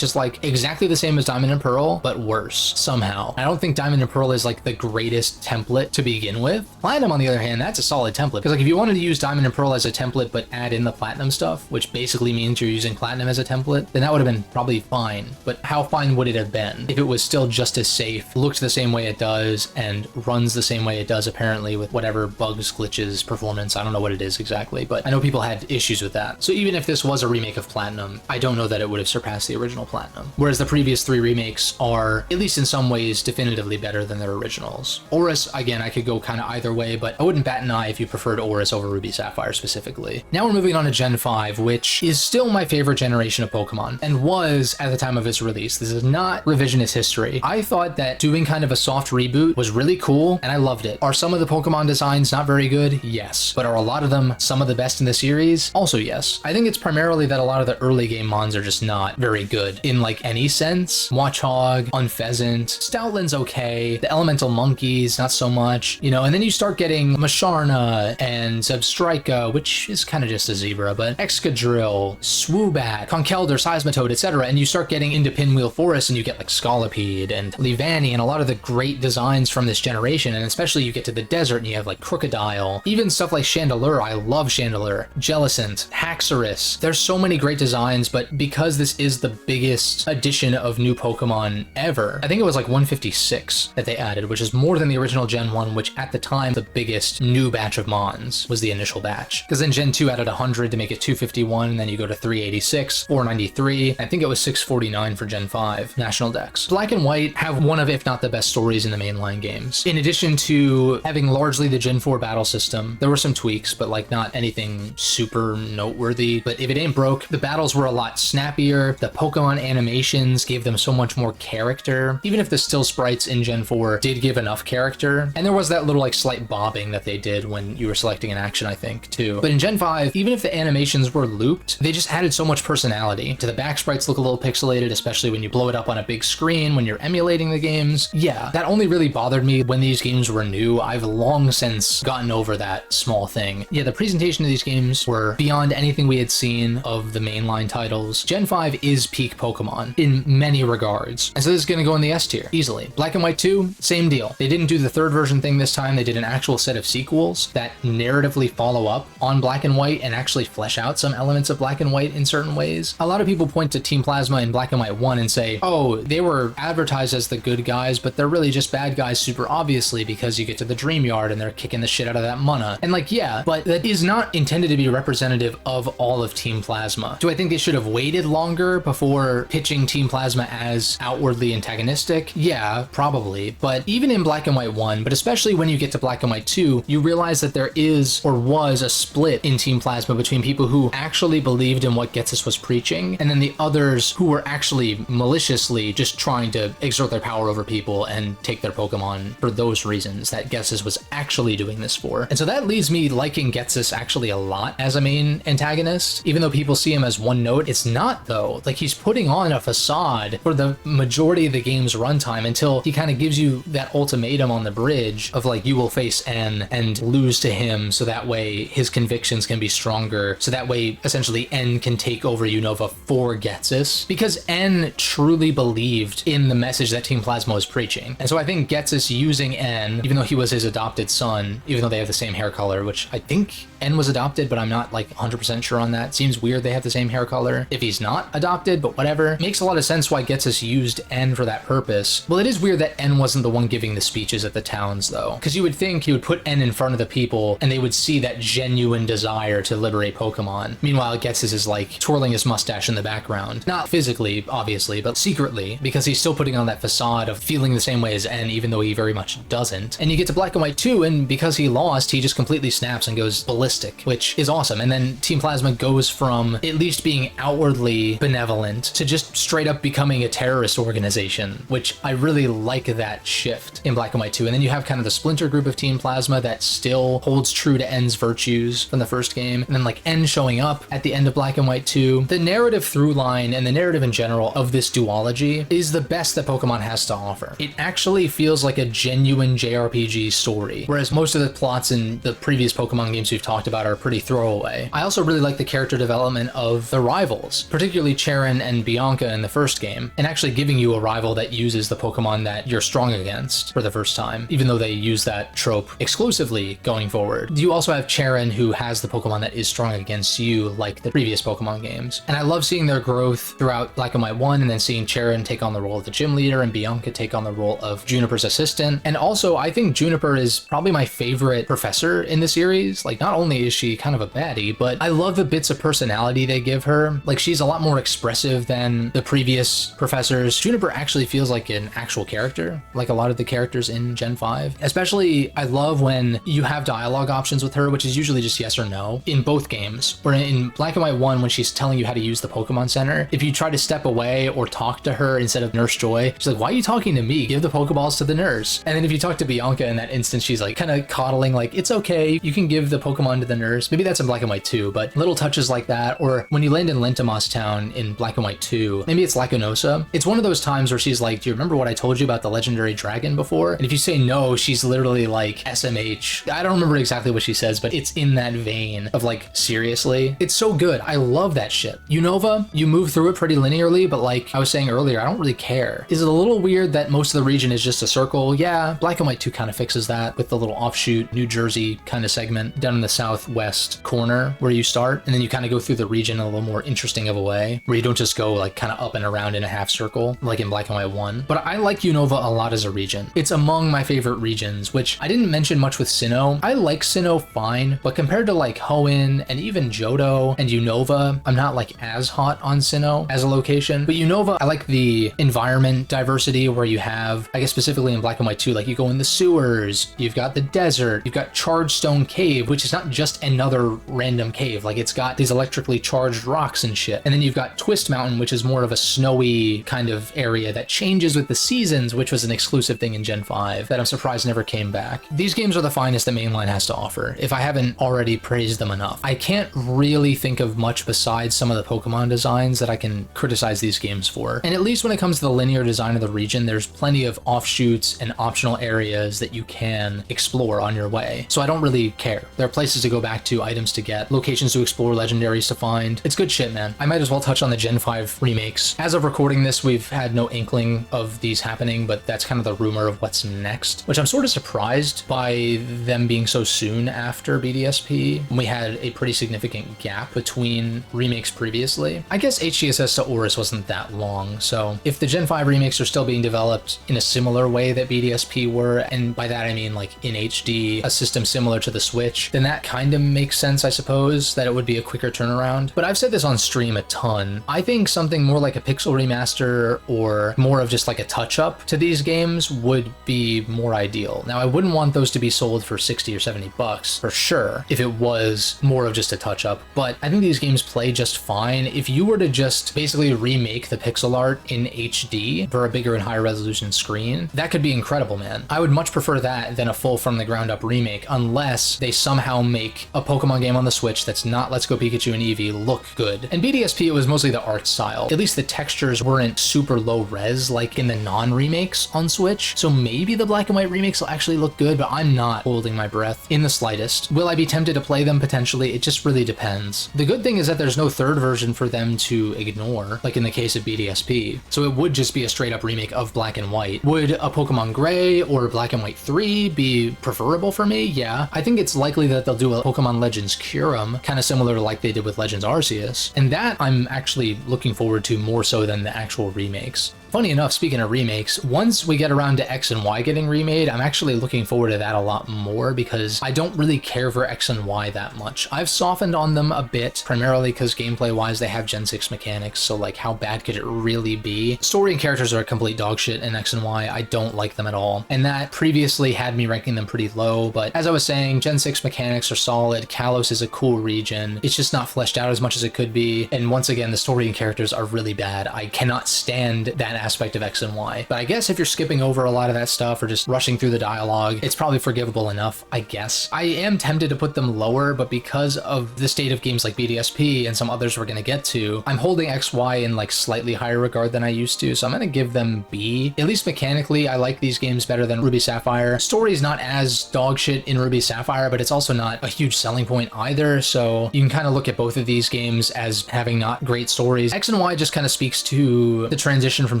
Speaker 1: just like exactly the same as Diamond and Pearl, but worse somehow. I don't think Diamond and Pearl is like the greatest template to begin with. Platinum, on the other hand, that's a solid template, because like if you wanted to use Diamond and Pearl as a template but add in the Platinum stuff, which basically means you're using Platinum as a template, then that would have been probably fine. But how fine would it have been if it was still just as safe, looked the same way it does, and runs the same way it does apparently with whatever bugs, glitches, performance, I don't know what it is exactly, but I know people had issues with that. So even if this was a remake of Platinum, I don't know that it would have surpassed the original Platinum. Whereas the previous three remakes are, at least in some ways, definitively better than their originals. ORAS, again, I could go kind of either way, but I wouldn't bat an eye if you preferred ORAS over Ruby Sapphire specifically. Now we're moving on to Gen 5, which is still my favorite generation of Pokemon, and was at the time of its release. This is not revisionist history. I thought that doing kind of a soft reboot was really cool, and I loved it. Are some of the Pokemon designs not very good? Yes. But are a lot of them some of the best in the series? Also yes. I think it's primarily that a lot of the early game mons are just not very good in like any sense. Watchog, Unpheasant, Stoutland's okay, the Elemental Monkeys, not so much, you know, and then you start getting Masharna and Zebstrika, which is kind of just a zebra, but Excadrill, Swoobat, Conkeldurr, Seismitoad, etc., and you start getting into Pinwheel Forest and you get like Scolipede and Leavanny and a lot of the great designs from this generation, and especially you get to the desert and you have like Crocodile, even stuff like Chandelure. I love Chandelure, Jellicent, Haxorus. There's so many great designs, but because this is the biggest addition of new Pokemon ever, I think it was like 156 that they added, which is more than the original Gen 1, which at the time the biggest new batch of Mons was the initial batch. Because then Gen 2 added 100 to make it 251, and then you go to 386, 493, I think it was 649 for Gen 5 National Dex. Black and White have one of, if not the best stories in the mainline games. In addition to having largely the Gen 4 battle system, there were some tweaks, but like not anything super noteworthy. But if it ain't broke, the battles were a lot snappier. The Pokemon animations gave them so much more character, even if the still sprites in Gen 4 did give enough character. And there was that little like slight bobbing that they did when you were selecting an action, I think, too. But in Gen 5, even if the animations were looped, they just added so much personality. Do the back sprites look a little pixelated, especially when you blow it up on a big screen when you're emulating the games? Yeah, that only really bothered me when these games were new. I've long since gotten over that small thing. Yeah, the presentation of these games were beyond anything we had seen of the mainline titles. Gen 5 is peak Pokemon in many regards, and so this is gonna go in the S tier, easily. Black and White 2, same deal. They didn't do the third version thing this time. They did an actual set of sequels that narratively follow up on Black and White and actually flesh out some elements of Black and White in certain ways. A lot of people point to Team Plasma in Black and White 1 and say, oh, they were advertised as the good guys, but they're really just bad guys super obviously because you get to the Dream Yard and they're kicking the shit out of that mana. And like, yeah, but that is not intended to be representative of all of Team Plasma. Do I think they should have waited longer before pitching Team Plasma as outwardly antagonistic? Yeah, probably. But even in Black and White 1, but especially when you get to Black and White 2, you realize that there is or was a split in Team Plasma between people who actually believed in what Ghetsis was preaching, and then the others who were actually maliciously just trying to exert their power over people and take their Pokemon for those reasons that Ghetsis was actually doing this for. And so that leaves me liking Ghetsis actually a lot as a main antagonist. Even though people see him as one note, it's not though. Like, he's putting on a facade for the majority of the game's runtime until he kind of gives you that ultimatum on the bridge of like, you will face N and lose to him, so that way his convictions can be stronger, so that way essentially N can take over Unova for Ghetsis, because N truly believed in the message that Team Plasma was preaching. And so I think Ghetsis using N, even though he was his adopted son, even though they have the same hair color, which I think N was adopted, but I'm not like 100% sure on that. Seems weird they have the same hair color if he's not adopted, but whatever. Makes a lot of sense why Ghetsis used N for that purpose. Well, it is weird that N wasn't the one giving the speeches at the towns though, because you would think he would put N in front of the people and they would see that genuine desire to liberate Pokemon. Meanwhile, Ghetsis is like twirling his mustache in the background. Not physically, obviously, but secretly, because he's still putting on that facade of feeling the same way as N, even though he very much doesn't. And you get to Black and White 2, and because he lost, he just completely snaps and goes ballistic, which is awesome. And then Team Plasma goes from at least being outwardly outwardly benevolent to just straight up becoming a terrorist organization, which I really like that shift in Black and White 2. And then you have kind of the splinter group of Team Plasma that still holds true to N's virtues from the first game, and then like N showing up at the end of Black and White 2. The narrative through line and the narrative in general of this duology is the best that Pokemon has to offer. It actually feels like a genuine JRPG story, whereas most of the plots in the previous Pokemon games we've talked about are pretty throwaway. I also really like the character development of the rivals, particularly Cheren and Bianca in the first game, and actually giving you a rival that uses the Pokemon that you're strong against for the first time, even though they use that trope exclusively going forward. You also have Cheren, who has the Pokemon that is strong against you, like the previous Pokemon games. And I love seeing their growth throughout Black and White 1, and then seeing Cheren take on the role of the gym leader and Bianca take on the role of Juniper's assistant. And also, I think Juniper is probably my favorite professor in the series. Like, not only is she kind of a baddie, but I love the bits of personality they give her. Like, she's a lot more expressive than the previous professors. Juniper actually feels like an actual character, like a lot of the characters in Gen 5. Especially, I love when you have dialogue options with her, which is usually just yes or no in both games. Where in Black and White 1, when she's telling you how to use the Pokemon Center, if you try to step away or talk to her instead of Nurse Joy, she's like, why are you talking to me? Give the Pokeballs to the nurse. And then if you talk to Bianca in that instance, she's like kind of coddling, like, it's okay, you can give the Pokemon to the nurse. Maybe that's in Black and White 2, but little touches like that. Or when you land in Lentamos Town in Black and White 2, maybe it's Lacunosa. It's one of those times where she's like, do you remember what I told you about the legendary dragon before? And if you say no, she's literally like, SMH. I don't remember exactly what she says, but it's in that vein of like, seriously. It's so good. I love that shit. Unova, you move through it pretty linearly, but like I was saying earlier, I don't really care. Is it a little weird that most of the region is just a circle? Yeah, Black and White 2 kind of fixes that with the little offshoot New Jersey kind of segment down in the southwest corner where you start, and then you kind of go through the region in a little more interesting of a way, where you don't just go like kind of up and around in a half circle like in Black and White 1. But I like Unova a lot as a region. It's among my favorite regions, which I didn't mention much with Sinnoh. I like Sinnoh fine, but compared to like Hoenn and even Johto and Unova, I'm not like as hot on Sinnoh as a location. But Unova, I like the environment diversity where you have, I guess specifically in Black and White 2, like you go in the sewers, you've got the desert, you've got Charged Stone Cave, which is not just another random cave, like it's got these electrically charged rocks and shit. And then you've got Twist Mountain, which is more of a snowy kind of area that changes with the seasons, which was an exclusive thing in Gen 5 that I'm surprised never came back. These games are the finest that Mainline has to offer, if I haven't already praised them enough. I can't really think of much besides some of the Pokemon designs that I can criticize these games for. And at least when it comes to the linear design of the region, there's plenty of offshoots and optional areas that you can explore on your way. So I don't really care. There are places to go back to, items to get, locations to explore, legendaries to find. It's good shit, man. I might as well touch on the Gen 5 remakes. As of recording this, we've had no inkling of these happening, but that's kind of the rumor of what's next, which I'm sort of surprised by them being so soon after BDSP, when we had a pretty significant gap between remakes previously. I guess HGSS to ORAS wasn't that long, so if the Gen 5 remakes are still being developed in a similar way that BDSP were, and by that I mean like in HD, a system similar to the Switch, then that kind of makes sense, I suppose, that it would be a quicker turnaround. But I've said this on stream a ton. I think something more like a pixel remaster or more of just like a touch-up to these games would be more ideal. Now, I wouldn't want those to be sold for 60 or 70 bucks for sure if it was more of just a touch-up, but I think these games play just fine. If you were to just basically remake the pixel art in HD for a bigger and higher resolution screen, that could be incredible, man. I would much prefer that than a full from the ground up remake, unless they somehow make a Pokemon game on the Switch that's not Let's Go Pikachu and Eevee look good. And BDSP, it was mostly the art style. At least the textures weren't super low res like in the non-remakes on Switch, so maybe the Black and White remakes will actually look good, but I'm not holding my breath in the slightest. Will I be tempted to play them? Potentially. It just really depends. The good thing is that there's no third version for them to ignore, like in the case of BDSP, so it would just be a straight up remake of Black and White. Would a Pokemon Gray or Black and White 3 be preferable for me? Yeah. I think it's likely that they'll do a Pokemon Legends Kyurem, kind of similar to like they did with Legends Arceus, and that I'm actually looking forward to more so than the actual remakes. Funny enough, speaking of remakes, once we get around to X and Y getting remade, I'm actually looking forward to that a lot more because I don't really care for X and Y that much. I've softened on them a bit, primarily because gameplay-wise they have Gen 6 mechanics, so like how bad could it really be? Story and characters are a complete dog shit in X and Y. I don't like them at all, and that previously had me ranking them pretty low, but as I was saying, Gen 6 mechanics are solid, Kalos is a cool region, it's just not fleshed out as much as it could be, and once again, the story and characters are really bad. I cannot stand that aspect of X and Y, but I guess if you're skipping over a lot of that stuff or just rushing through the dialogue, it's probably forgivable enough, I guess. I am tempted to put them lower, but because of the state of games like BDSP and some others we're gonna get to, I'm holding XY in like slightly higher regard than I used to, so I'm gonna give them B. At least mechanically, I like these games better than Ruby Sapphire. Story's not as dog shit in Ruby Sapphire, but it's also not a huge selling point either, so you can kind of look at both of these games as having not great stories. X and Y just kind of speaks to the transition from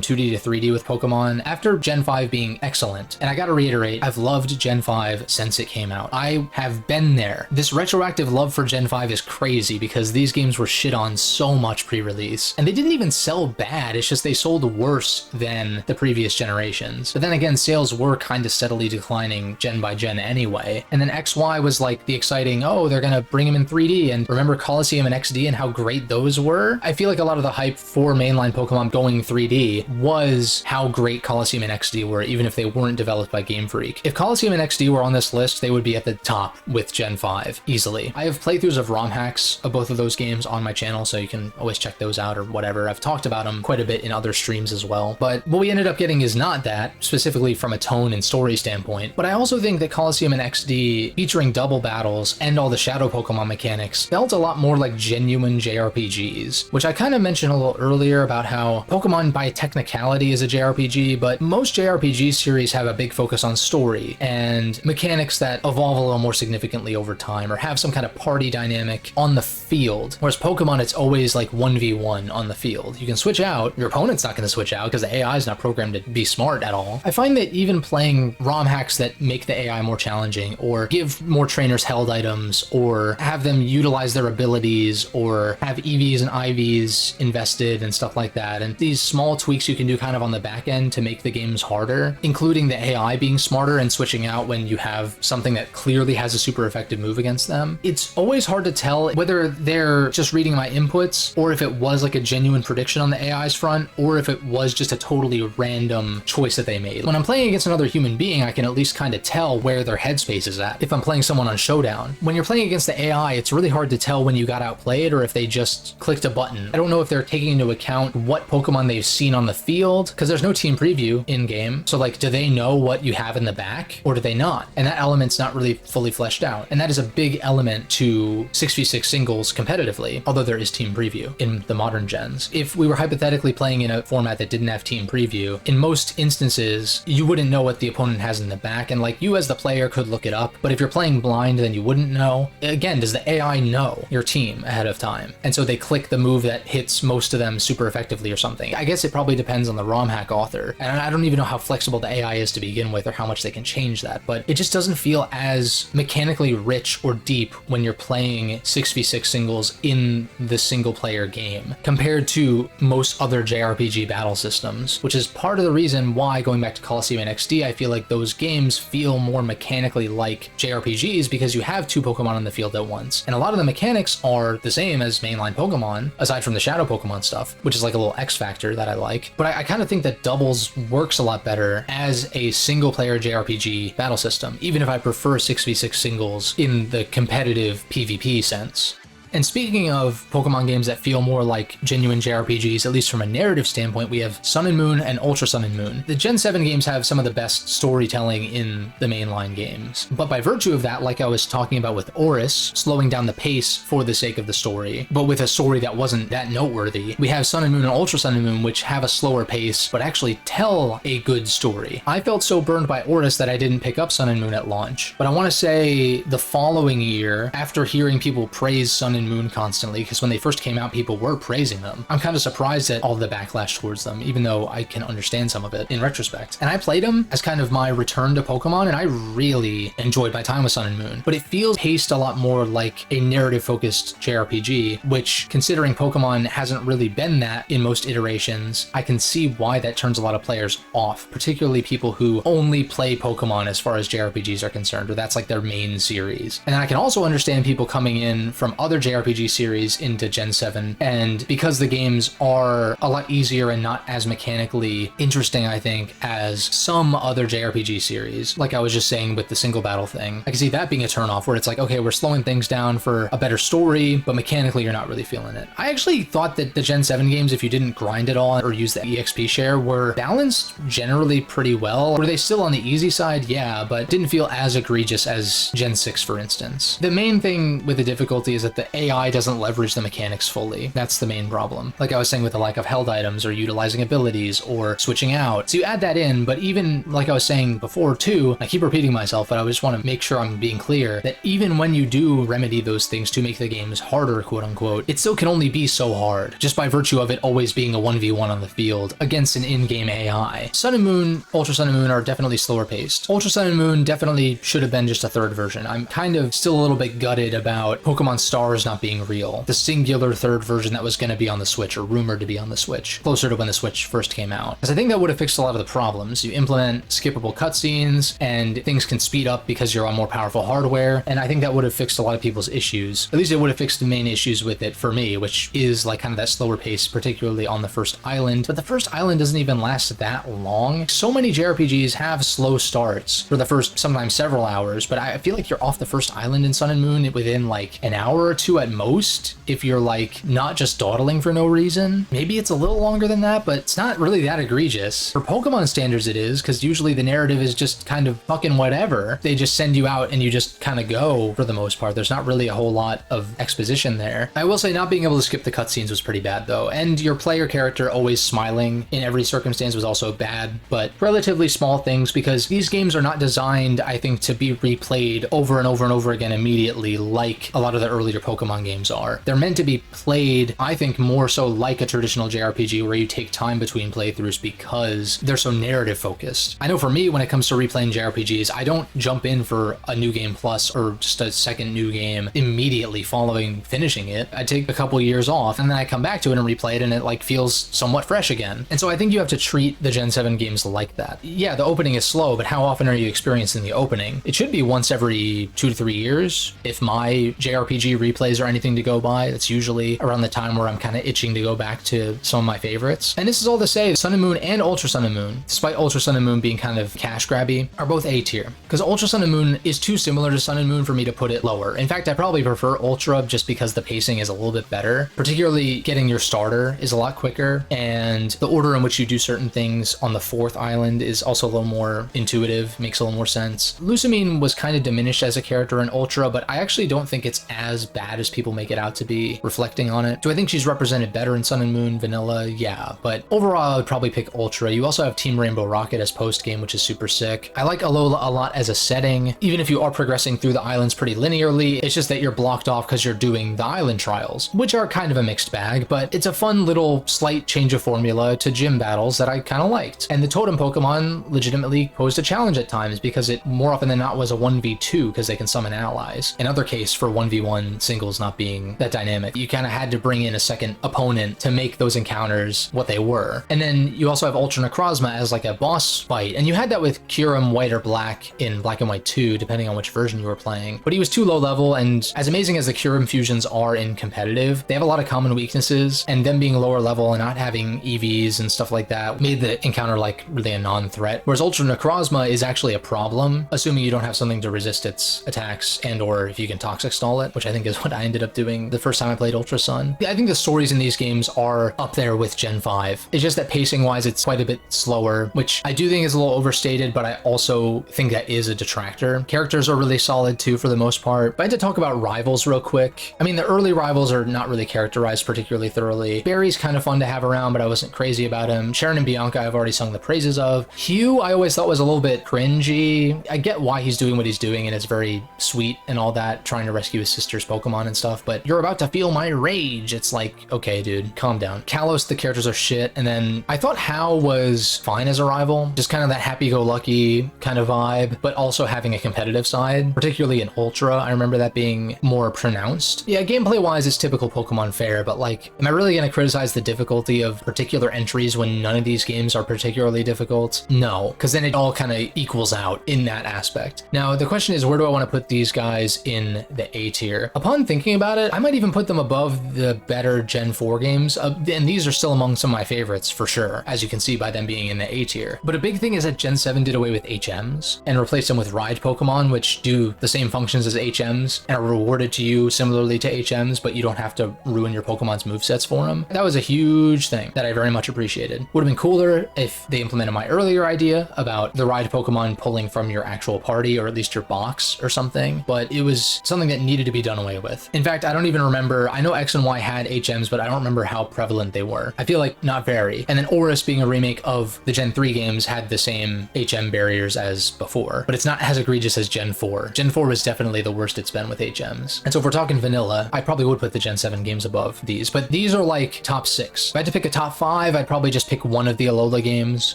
Speaker 1: 2D to 3D with Pokemon after Gen 5 being excellent. And I gotta reiterate, I've loved Gen 5 since it came out. I have been there. This retroactive love for Gen 5 is crazy because these games were shit on so much pre-release. And they didn't even sell bad, it's just they sold worse than the previous generations. But then again, sales were kind of steadily declining gen by gen anyway. And then XY was like the exciting, oh, they're gonna bring them in 3D, and remember Coliseum and XD and how great those were? I feel like a lot of the hype for mainline Pokemon going 3D was how great Coliseum and XD were, even if they weren't developed by Game Freak. If Coliseum and XD were on this list, they would be at the top with Gen 5, easily. I have playthroughs of ROM hacks of both of those games on my channel, so you can always check those out or whatever. I've talked about them quite a bit in other streams as well. But what we ended up getting is not that, specifically from a tone and story standpoint. But I also think that Coliseum and XD, featuring double battles and all the shadow Pokemon mechanics, felt a lot more like genuine JRPGs, which I kind of mentioned a little earlier about how Pokemon by technicality is a JRPG, but most JRPG series have a big focus on story and mechanics that evolve a little more significantly over time or have some kind of party dynamic on the field. Whereas Pokemon, it's always like 1v1 on the field. You can switch out, your opponent's not going to switch out because the AI is not programmed to be smart at all. I find that even playing ROM hacks that make the AI more challenging or give more trainers held items or have them utilize their abilities or have EVs and IVs invested and stuff like that, and these small tweaks you can do kind of on the back end to make the games harder, including the AI being smarter and switching out when you have something that clearly has a super effective move against them. It's always hard to tell whether they're just reading my inputs or if it was like a genuine prediction on the AI's front or if it was just a totally random choice that they made. When I'm playing against another human being, I can at least kind of tell where their headspace is at if I'm playing someone on Showdown. When you're playing against the AI, it's really hard to tell when you got outplayed or if they just clicked a button. I don't know if they're taking into account what Pokemon they've seen on the field, because there's no team preview in-game. So like, do they know what you have in the back or do they not? And that element's not really fully fleshed out. And that is a big element to 6v6 singles competitively, although there is team preview in the modern gens. If we were hypothetically playing in a format that didn't have team preview, in most instances, you wouldn't know what the opponent has in the back, and like you as the player could look it up, but if you're playing blind, then you wouldn't know. Again, does the AI know your team ahead of time? And so they click the move that hits most of them super effectively or something. I guess it probably depends on the ROM hack author, and I don't even know how flexible the AI is to begin with or how much they can change that, but it just doesn't feel as mechanically rich or deep when you're playing 6v6 singles in the single player game compared to most other JRPG battle systems, which is part of the reason why, going back to Coliseum and XD, I feel like those games feel more mechanically like JRPGs because you have two Pokemon on the field at once. And a lot of the mechanics are the same as mainline Pokemon, aside from the shadow Pokemon stuff, which is like a little X factor that I like. But I kind of think that doubles works a lot better as a single player JRPG battle system, even if I prefer 6v6 singles in the competitive PvP sense. And speaking of Pokemon games that feel more like genuine JRPGs, at least from a narrative standpoint, we have Sun and Moon and Ultra Sun and Moon. The Gen 7 games have some of the best storytelling in the mainline games. But by virtue of that, like I was talking about with ORAS, slowing down the pace for the sake of the story, but with a story that wasn't that noteworthy, we have Sun and Moon and Ultra Sun and Moon, which have a slower pace, but actually tell a good story. I felt so burned by ORAS that I didn't pick up Sun and Moon at launch. But I want to say the following year, after hearing people praise Sun and and Moon constantly, because when they first came out, people were praising them. I'm kind of surprised at all the backlash towards them, even though I can understand some of it in retrospect. And I played them as kind of my return to Pokemon, and I really enjoyed my time with Sun and Moon. But it feels paced a lot more like a narrative-focused JRPG, which, considering Pokemon hasn't really been that in most iterations, I can see why that turns a lot of players off, particularly people who only play Pokemon as far as JRPGs are concerned, or that's like their main series. And I can also understand people coming in from other JRPG series into Gen 7, and because the games are a lot easier and not as mechanically interesting, I think, as some other JRPG series, like I was just saying with the single battle thing, I can see that being a turnoff where it's like, okay, we're slowing things down for a better story, but mechanically you're not really feeling it. I actually thought that the Gen 7 games, if you didn't grind at all or use the EXP share, were balanced generally pretty well. Were they still on the easy side? Yeah, but didn't feel as egregious as Gen 6, for instance. The main thing with the difficulty is that the AI doesn't leverage the mechanics fully. That's the main problem. Like I was saying with the lack of held items or utilizing abilities or switching out. So you add that in, but even like I was saying before too, I keep repeating myself, but I just want to make sure I'm being clear that even when you do remedy those things to make the games harder, quote unquote, it still can only be so hard, just by virtue of it always being a 1v1 on the field against an in-game AI. Sun and Moon, Ultra Sun and Moon are definitely slower paced. Ultra Sun and Moon definitely should have been just a third version. I'm kind of still a little bit gutted about Pokemon Stars not being real. The singular third version that was going to be on the Switch, or rumored to be on the Switch, closer to when the Switch first came out. Because I think that would have fixed a lot of the problems. You implement skippable cutscenes, and things can speed up because you're on more powerful hardware, and I think that would have fixed a lot of people's issues. At least it would have fixed the main issues with it for me, which is like kind of that slower pace, particularly on the first island. But the first island doesn't even last that long. So many JRPGs have slow starts for the first, sometimes several hours, but I feel like you're off the first island in Sun and Moon within like an hour or two at most, if you're like not just dawdling for no reason. Maybe it's a little longer than that, but it's not really that egregious. For Pokemon standards it is, because usually the narrative is just kind of fucking whatever. They just send you out and you just kind of go for the most part. There's not really a whole lot of exposition there. I will say not being able to skip the cutscenes was pretty bad though, and your player character always smiling in every circumstance was also bad, but relatively small things, because these games are not designed, I think, to be replayed over and over and over again immediately like a lot of the earlier Pokemon games are. They're meant to be played, I think, more so like a traditional JRPG where you take time between playthroughs because they're so narrative focused. I know for me, when it comes to replaying JRPGs, I don't jump in for a new game plus or just a second new game immediately following finishing it. I take a couple years off and then I come back to it and replay it, and it like feels somewhat fresh again. And so I think you have to treat the Gen 7 games like that. Yeah, the opening is slow, but how often are you experiencing the opening? It should be once every 2 to 3 years. If my JRPG replays are anything to go by, that's usually around the time where I'm kind of itching to go back to some of my favorites. And this is all to say, Sun and Moon and Ultra Sun and Moon, despite Ultra Sun and Moon being kind of cash grabby, are both A tier. Because Ultra Sun and Moon is too similar to Sun and Moon for me to put it lower. In fact, I probably prefer Ultra just because the pacing is a little bit better. Particularly getting your starter is a lot quicker, and the order in which you do certain things on the 4th island is also a little more intuitive, makes a little more sense. Lusamine was kind of diminished as a character in Ultra, but I actually don't think it's as bad as people make it out to be, reflecting on it. Do I think she's represented better in Sun and Moon Vanilla? Yeah, but overall I would probably pick Ultra. You also have Team Rainbow Rocket as post-game, which is super sick. I like Alola a lot as a setting, even if you are progressing through the islands pretty linearly. It's just that you're blocked off because you're doing the island trials, which are kind of a mixed bag, but it's a fun little slight change of formula to gym battles that I kind of liked. And the totem Pokemon legitimately posed a challenge at times, because it more often than not was a 1v2 because they can summon allies. In other case, for 1v1 singles not being that dynamic, you kind of had to bring in a second opponent to make those encounters what they were. And then you also have Ultra Necrozma as like a boss fight, and you had that with Kyurem White or Black in Black and White 2, depending on which version you were playing. But he was too low level, and as amazing as the Kyurem fusions are in competitive, they have a lot of common weaknesses, and them being lower level and not having EVs and stuff like that made the encounter like really a non-threat. Whereas Ultra Necrozma is actually a problem, assuming you don't have something to resist its attacks, and or if you can Toxic Stall it, which I think is what I ended up doing the first time I played Ultra Sun. I think the stories in these games are up there with Gen 5. It's just that pacing wise it's quite a bit slower, which I do think is a little overstated, but I also think that is a detractor. Characters are really solid too for the most part. But I had to talk about rivals real quick. I mean, the early rivals are not really characterized particularly thoroughly. Barry's kind of fun to have around, but I wasn't crazy about him. Sharon and Bianca I've already sung the praises of. Hugh I always thought was a little bit cringy. I get why he's doing what he's doing, and it's very sweet and all that, trying to rescue his sister's Pokemon and and stuff, but you're about to feel my rage. It's like, okay, dude, calm down. Kalos, the characters are shit. And then I thought Hao was fine as a rival, just kind of that happy-go-lucky kind of vibe, but also having a competitive side, particularly in Ultra. I remember that being more pronounced. Yeah, gameplay-wise, it's typical Pokemon fare, but like, am I really going to criticize the difficulty of particular entries when none of these games are particularly difficult? No, because then it all kind of equals out in that aspect. Now, the question is, where do I want to put these guys in the A tier? Upon thinking about it, I might even put them above the better Gen 4 games, and these are still among some of my favorites for sure, as you can see by them being in the A tier. But a big thing is that Gen 7 did away with HMs and replaced them with ride Pokemon, which do the same functions as HMs and are rewarded to you similarly to HMs, but you don't have to ruin your Pokemon's movesets for them. That was a huge thing that I very much appreciated. Would have been cooler if they implemented my earlier idea about the ride Pokemon pulling from your actual party, or at least your box or something, but it was something that needed to be done away with. In fact, I don't even remember, I know X and Y had HMs, but I don't remember how prevalent they were. I feel like not very. And then ORAS, being a remake of the Gen 3 games, had the same HM barriers as before, but it's not as egregious as Gen 4. Gen 4 was definitely the worst it's been with HMs. And so if we're talking vanilla, I probably would put the Gen 7 games above these, but these are like top 6. If I had to pick a top 5, I'd probably just pick one of the Alola games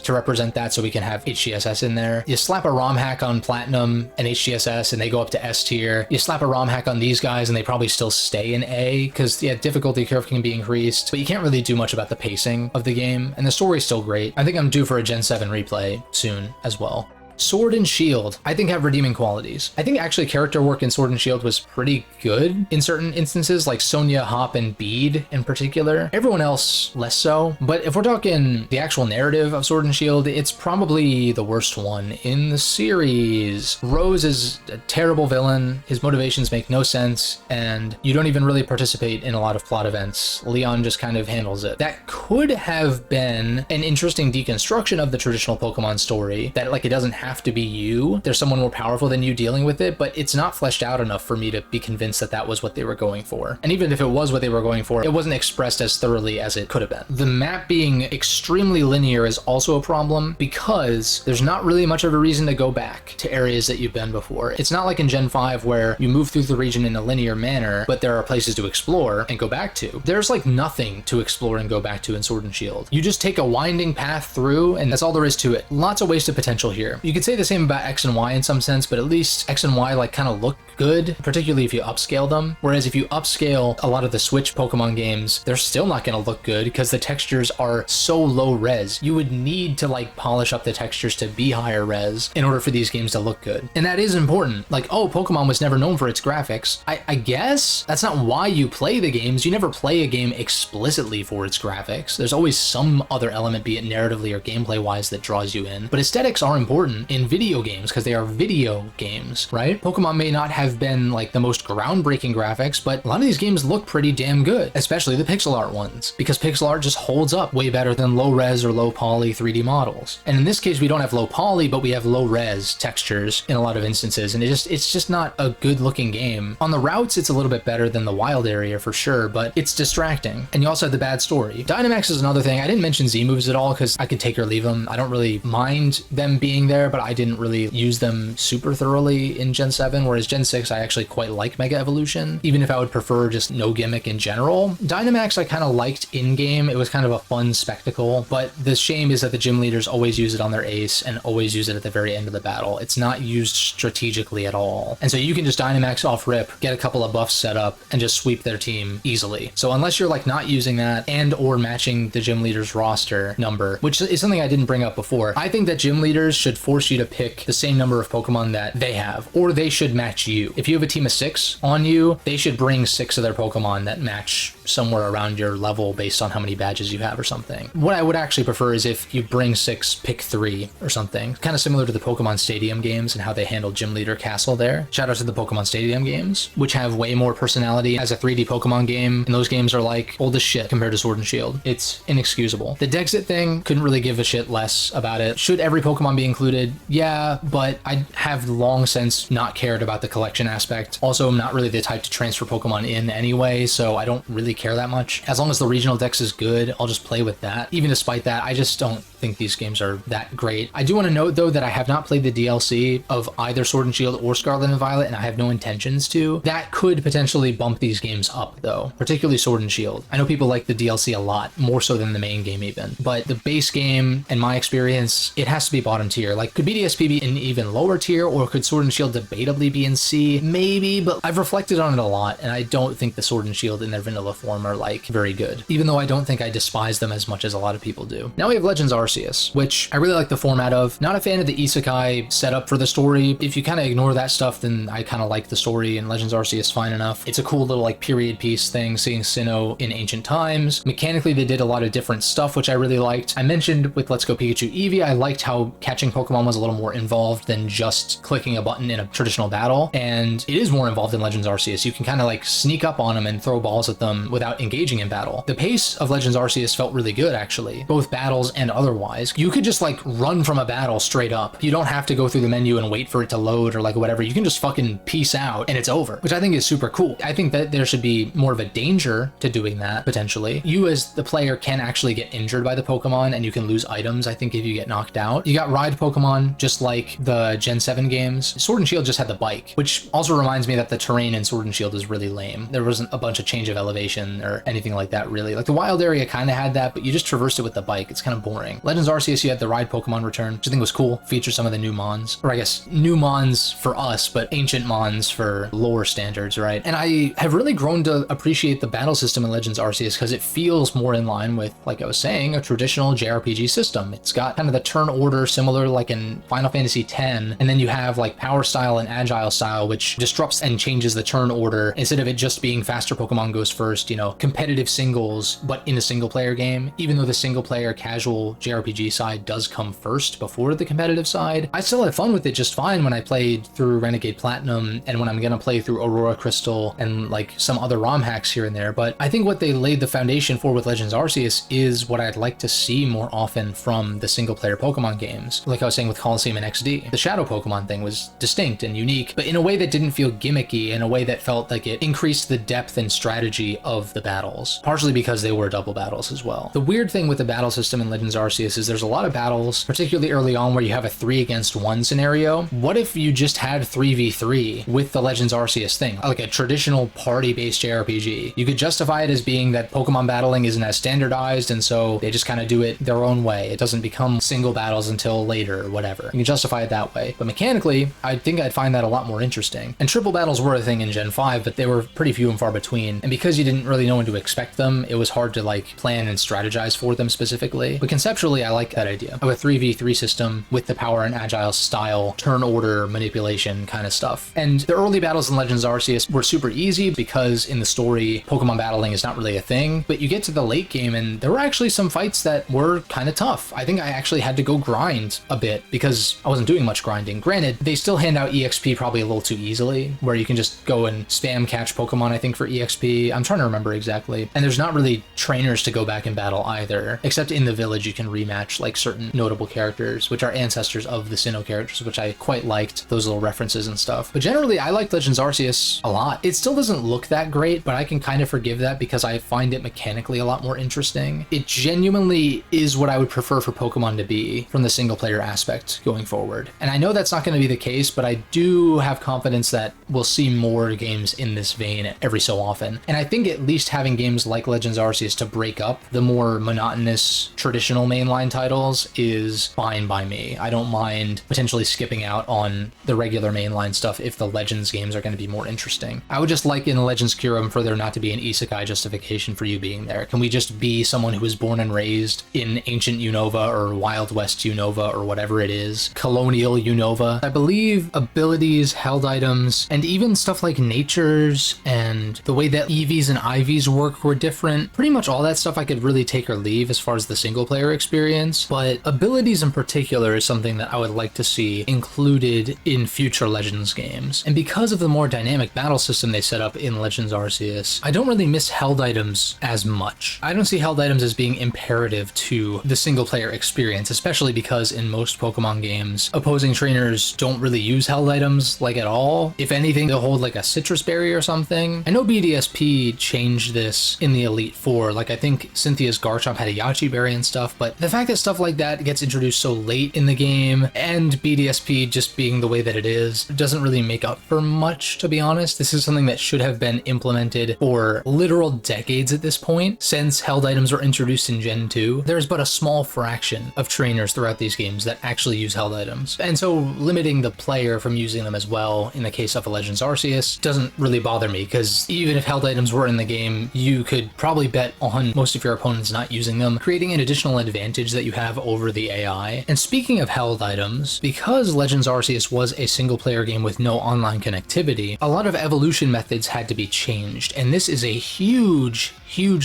Speaker 1: to represent that, so we can have HGSS in there. You slap a ROM hack on Platinum and HGSS and they go up to S tier. You slap a ROM hack on these guys and they probably still stay in A, because yeah, difficulty curve can be increased, but you can't really do much about the pacing of the game, and the story's still great. I think I'm due for a Gen 7 replay soon as well. Sword and Shield, I think, have redeeming qualities. I think actually character work in Sword and Shield was pretty good in certain instances, like Sonia, Hop, and Bede in particular. Everyone else, less so. But if we're talking the actual narrative of Sword and Shield, it's probably the worst one in the series. Rose is a terrible villain, his motivations make no sense, and you don't even really participate in a lot of plot events. Leon just kind of handles it. That could have been an interesting deconstruction of the traditional Pokemon story, that like it doesn't have to be you. There's someone more powerful than you dealing with it, but it's not fleshed out enough for me to be convinced that that was what they were going for. And even if it was what they were going for, it wasn't expressed as thoroughly as it could have been. The map being extremely linear is also a problem, because there's not really much of a reason to go back to areas that you've been before. It's not like in Gen 5 where you move through the region in a linear manner, but there are places to explore and go back to. There's like nothing to explore and go back to in Sword and Shield. You just take a winding path through, and that's all there is to it. Lots of wasted potential here. You could say the same about X and Y in some sense, but at least X and Y like kind of look good, particularly if you upscale them. Whereas if you upscale a lot of the Switch Pokemon games, they're still not going to look good because the textures are so low res. You would need to like polish up the textures to be higher res in order for these games to look good. And that is important. Like, oh, Pokemon was never known for its graphics. I guess that's not why you play the games. You never play a game explicitly for its graphics. There's always some other element, be it narratively or gameplay wise, that draws you in. But aesthetics are important in video games because they are video games, right? Pokemon may not have been like the most groundbreaking graphics, but a lot of these games look pretty damn good, especially the pixel art ones, because pixel art just holds up way better than low res or low poly 3D models. And in this case, we don't have low poly, but we have low res textures in a lot of instances, and it's just not a good looking game. On the routes, it's a little bit better than the wild area for sure, but it's distracting. And you also have the bad story. Dynamax is another thing. I didn't mention Z moves at all because I could take or leave them. I don't really mind them being there, but I didn't really use them super thoroughly in Gen 7, whereas Gen 6 I actually quite like Mega Evolution, even if I would prefer just no gimmick in general. Dynamax I kind of liked in-game. It was kind of a fun spectacle, but the shame is that the gym leaders always use it on their ace and always use it at the very end of the battle. It's not used strategically at all. And so you can just Dynamax off rip, get a couple of buffs set up, and just sweep their team easily. So unless you're like not using that and or matching the gym leader's roster number, which is something I didn't bring up before, I think that gym leaders should force you to pick the same number of Pokemon that they have, or they should match you. If you have a team of 6 on you, they should bring 6 of their Pokemon that match somewhere around your level based on how many badges you have or something. What I would actually prefer is if you bring 6, pick 3 or something. Kind of similar to the Pokemon Stadium games and how they handle Gym Leader Castle there. Shout out to the Pokemon Stadium games, which have way more personality as a 3D Pokemon game, and those games are like old as shit compared to Sword and Shield. It's inexcusable. The Dexit thing, couldn't really give a shit less about it. Should every Pokemon be included? Yeah, but I have long since not cared about the collection aspect. Also, I'm not really the type to transfer Pokemon in anyway, so I don't really care that much. As long as the regional dex is good, I'll just play with that. Even despite that, I just don't think these games are that great. I do want to note though that I have not played the DLC of either Sword and Shield or Scarlet and Violet, and I have no intentions to. That could potentially bump these games up though, particularly Sword and Shield. I know people like the DLC a lot, more so than the main game even, but the base game, in my experience, it has to be bottom tier. Like, could BDSP be in even lower tier, or could Sword and Shield debatably be in C? Maybe, but I've reflected on it a lot, and I don't think the Sword and Shield in their vanilla form are like very good, even though I don't think I despise them as much as a lot of people do. Now we have Legends Arceus, which I really like the format of. Not a fan of the isekai setup for the story. If you kind of ignore that stuff, then I kind of like the story, and Legends Arceus fine enough. It's a cool little like period piece thing, seeing Sinnoh in ancient times. Mechanically, they did a lot of different stuff, which I really liked. I mentioned with Let's Go Pikachu Eevee, I liked how catching Pokemon was a little more involved than just clicking a button in a traditional battle, and it is more involved in Legends Arceus. You can kind of like sneak up on them and throw balls at them without engaging in battle. The pace of Legends Arceus felt really good, actually, both battles and otherwise. You could just like run from a battle straight up. You don't have to go through the menu and wait for it to load or like whatever. You can just fucking peace out and it's over, which I think is super cool. I think that there should be more of a danger to doing that, potentially. You as the player can actually get injured by the Pokemon, and you can lose items, I think, if you get knocked out. You got ride Pokemon, just like the Gen 7 games. Sword and Shield just had the bike, which also reminds me that the terrain in Sword and Shield is really lame. There wasn't a bunch of change of elevation or anything like that, really. Like, the wild area kind of had that, but you just traversed it with the bike. It's kind of boring. Legends Arceus, you had the ride Pokemon return, which I think was cool. Featured some of the new Mons, or I guess new Mons for us, but ancient Mons for lore standards, right? And I have really grown to appreciate the battle system in Legends Arceus because it feels more in line with, like I was saying, a traditional JRPG system. It's got kind of the turn order similar like in Final Fantasy X, and then you have like power style and agile style, which disrupts and changes the turn order. Instead of it just being faster Pokemon goes first, you know, competitive singles, but in a single player game, even though the single player casual JRPG side does come first before the competitive side, I still had fun with it just fine when I played through Renegade Platinum and when I'm gonna play through Aurora Crystal and like some other ROM hacks here and there. But I think what they laid the foundation for with Legends Arceus is what I'd like to see more often from the single player Pokemon games. Like I was saying with Colosseum and XD, the Shadow Pokemon thing was distinct and unique, but in a way that didn't feel gimmicky, in a way that felt like it increased the depth and strategy of the battles, partially because they were double battles as well. The weird thing with the battle system in Legends Arceus is there's a lot of battles, particularly early on, where you have a 3 against 1 scenario. What if you just had 3v3 with the Legends Arceus thing, like a traditional party-based JRPG? You could justify it as being that Pokemon battling isn't as standardized, and so they just kind of do it their own way. It doesn't become single battles until later or whatever. You can justify it that way. But mechanically, I think I'd find that a lot more interesting. And triple battles were a thing in Gen 5, but they were pretty few and far between. And because you didn't really know when to expect them, it was hard to like plan and strategize for them specifically. But conceptually, I like that idea of a 3v3 system with the power and agile style, turn order, manipulation kind of stuff. And the early battles in Legends Arceus were super easy because in the story, Pokemon battling is not really a thing. But you get to the late game and there were actually some fights that were kind of tough. I think I actually had to go grind a bit because I wasn't doing much grinding. Granted, they still hand out EXP probably a little too easily, where you can just go and spam catch Pokemon, I think, for EXP. I'm trying to remember exactly. And there's not really trainers to go back in battle either, except in the village you can rematch like certain notable characters, which are ancestors of the Sinnoh characters, which I quite liked, those little references and stuff. But generally, I like Legends Arceus a lot. It still doesn't look that great, but I can kind of forgive that because I find it mechanically a lot more interesting. It genuinely is what I would prefer for Pokemon to be from the single player aspect going forward. And I know that's not going to be the case, but I do have confidence that we'll see more games in this vein every so often. And I think at least having games like Legends Arceus to break up the more monotonous traditional mainline titles is fine by me. I don't mind potentially skipping out on the regular mainline stuff if the Legends games are going to be more interesting. I would just like in Legends Kyurem for there not to be an isekai justification for you being there. Can we just be someone who was born and raised in ancient Unova or Wild West Unova or whatever it is, colonial Unova? I believe abilities, held items, and even stuff like natures and the way that EVs and IVs work were different. Pretty much all that stuff I could really take or leave as far as the single player experience, but abilities in particular is something that I would like to see included in future Legends games. And because of the more dynamic battle system they set up in Legends Arceus, I don't really miss held items as much. I don't see held items as being imperative to the single player experience, especially because in most Pokemon games, opposing trainers don't really use held items like at all. If anything, they'll hold like a citrus berry or something. I know BDSP changed this in the Elite Four. Like I think Cynthia's Garchomp had a Yachi berry and stuff, but the fact that stuff like that gets introduced so late in the game, and BDSP just being the way that it is, doesn't really make up for much, to be honest. This is something that should have been implemented for literal decades at this point. Since held items were introduced in Gen 2, there's but a small fraction of trainers throughout these games that actually use held items. And so limiting the player from using them as well in the case of a Legends Arceus doesn't really bother me, because even if held items were in the game, you could probably bet on most of your opponents not using them, creating an additional advantage that you have over the AI. And speaking of held items, because Legends Arceus was a single player game with no online connectivity, a lot of evolution methods had to be changed. And this is a huge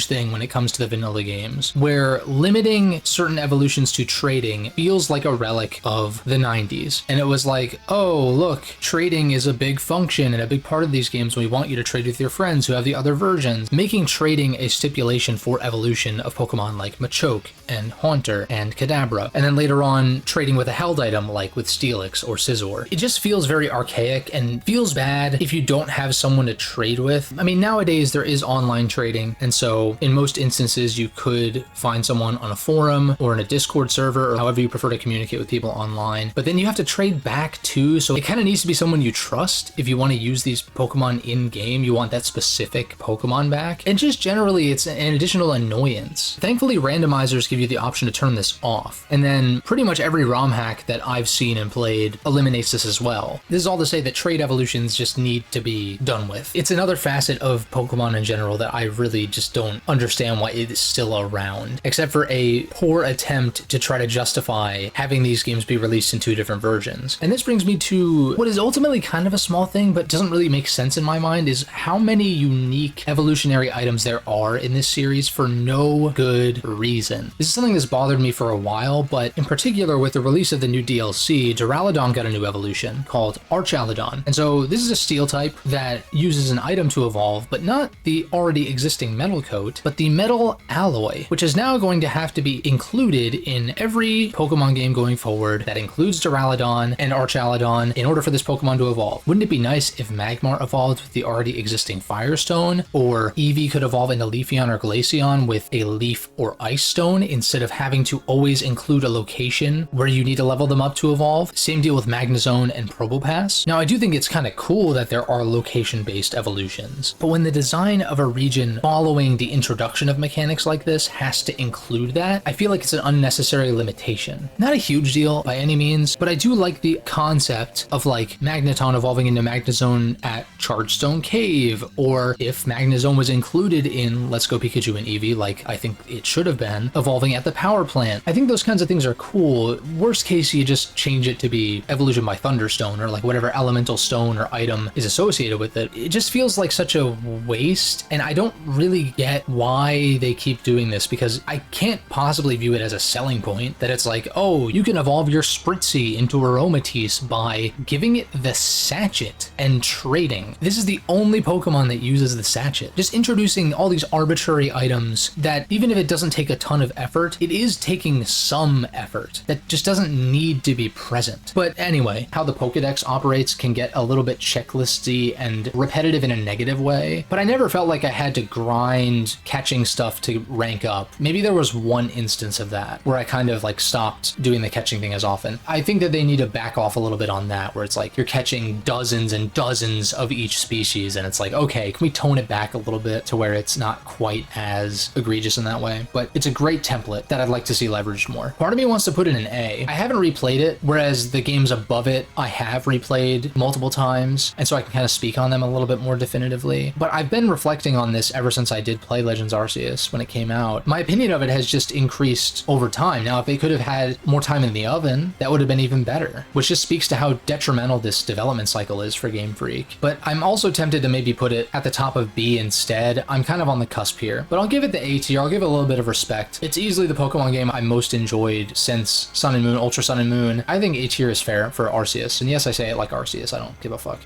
Speaker 1: thing when it comes to the vanilla games, where limiting certain evolutions to trading feels like a relic of the 90s. And it was like, oh, look, trading is a big function and a big part of these games. We want you to trade with your friends who have the other versions, making trading a stipulation for evolution of Pokemon like Machoke and Haunter and Kadabra, and then later on trading with a held item like with Steelix or Scizor. It just feels very archaic and feels bad if you don't have someone to trade with. I mean, nowadays there is online trading, and so in most instances you could find someone on a forum or in a Discord server or however you prefer to communicate with people online, but then you have to trade back too, so it kind of needs to be someone you trust if you want to use these Pokemon in game. You want that specific Pokemon back, and just generally it's an additional annoyance. Thankfully, randomizers give you the option to turn this off, and then pretty much every ROM hack that I've seen and played eliminates this as well. This is all to say that trade evolutions just need to be done with. It's another facet of Pokemon in general that I really just don't understand why it is still around, except for a poor attempt to try to justify having these games be released in two different versions. And this brings me to what is ultimately kind of a small thing, but doesn't really make sense in my mind, is how many unique evolutionary items there are in this series for no good reason. This is something that's bothered me for a while, but in particular with the release of the new DLC, Duraludon got a new evolution called Archaludon. And so this is a steel type that uses an item to evolve, but not the already existing metal coat, but the metal alloy, which is now going to have to be included in every Pokemon game going forward that includes Duraludon and Archaludon in order for this Pokemon to evolve. Wouldn't it be nice if Magmar evolved with the already existing Firestone, or Eevee could evolve into Leafeon or Glaceon with a Leaf or Ice Stone instead of having to always include a location where you need to level them up to evolve? Same deal with Magnezone and Probopass. Now, I do think it's kind of cool that there are location-based evolutions, but when the design of a region following the introduction of mechanics like this has to include that, I feel like it's an unnecessary limitation. Not a huge deal by any means, but I do like the concept of like Magneton evolving into Magnezone at Chargestone Cave, or if Magnezone was included in Let's Go Pikachu and Eevee, like I think it should have been, evolving at the power plant. I think those kinds of things are cool. Worst case, you just change it to be evolution by Thunderstone, or like whatever elemental stone or item is associated with it. It just feels like such a waste, and I don't really get why they keep doing this, because I can't possibly view it as a selling point that it's like, oh, you can evolve your Spritzy into Aromatisse by giving it the Sachet and trading. This is the only Pokemon that uses the Sachet. Just introducing all these arbitrary items that, even if it doesn't take a ton of effort, it is taking some effort that just doesn't need to be present. But anyway, how the Pokedex operates can get a little bit checklisty and repetitive in a negative way, but I never felt like I had to grind catching stuff to rank up. Maybe there was one instance of that where I kind of like stopped doing the catching thing as often. I think that they need to back off a little bit on that, where it's like you're catching dozens and dozens of each species, and it's like, okay, can we tone it back a little bit to where it's not quite as egregious in that way? But it's a great template that I'd like to see leveraged more. Part of me wants to put it in A. I haven't replayed it, whereas the games above it I have replayed multiple times, and so I can kind of speak on them a little bit more definitively. But I've been reflecting on this ever since I did play Legends Arceus when it came out. My opinion of it has just increased over time. Now, if they could have had more time in the oven, that would have been even better, which just speaks to how detrimental this development cycle is for Game Freak. But I'm also tempted to maybe put it at the top of B instead. I'm kind of on the cusp here, but I'll give it the A tier. I'll give it a little bit of respect. It's easily the Pokemon game I most enjoyed since Sun and Moon, Ultra Sun and Moon. I think A tier is fair for Arceus, and yes, I say it like Arceus. I don't give a fuck.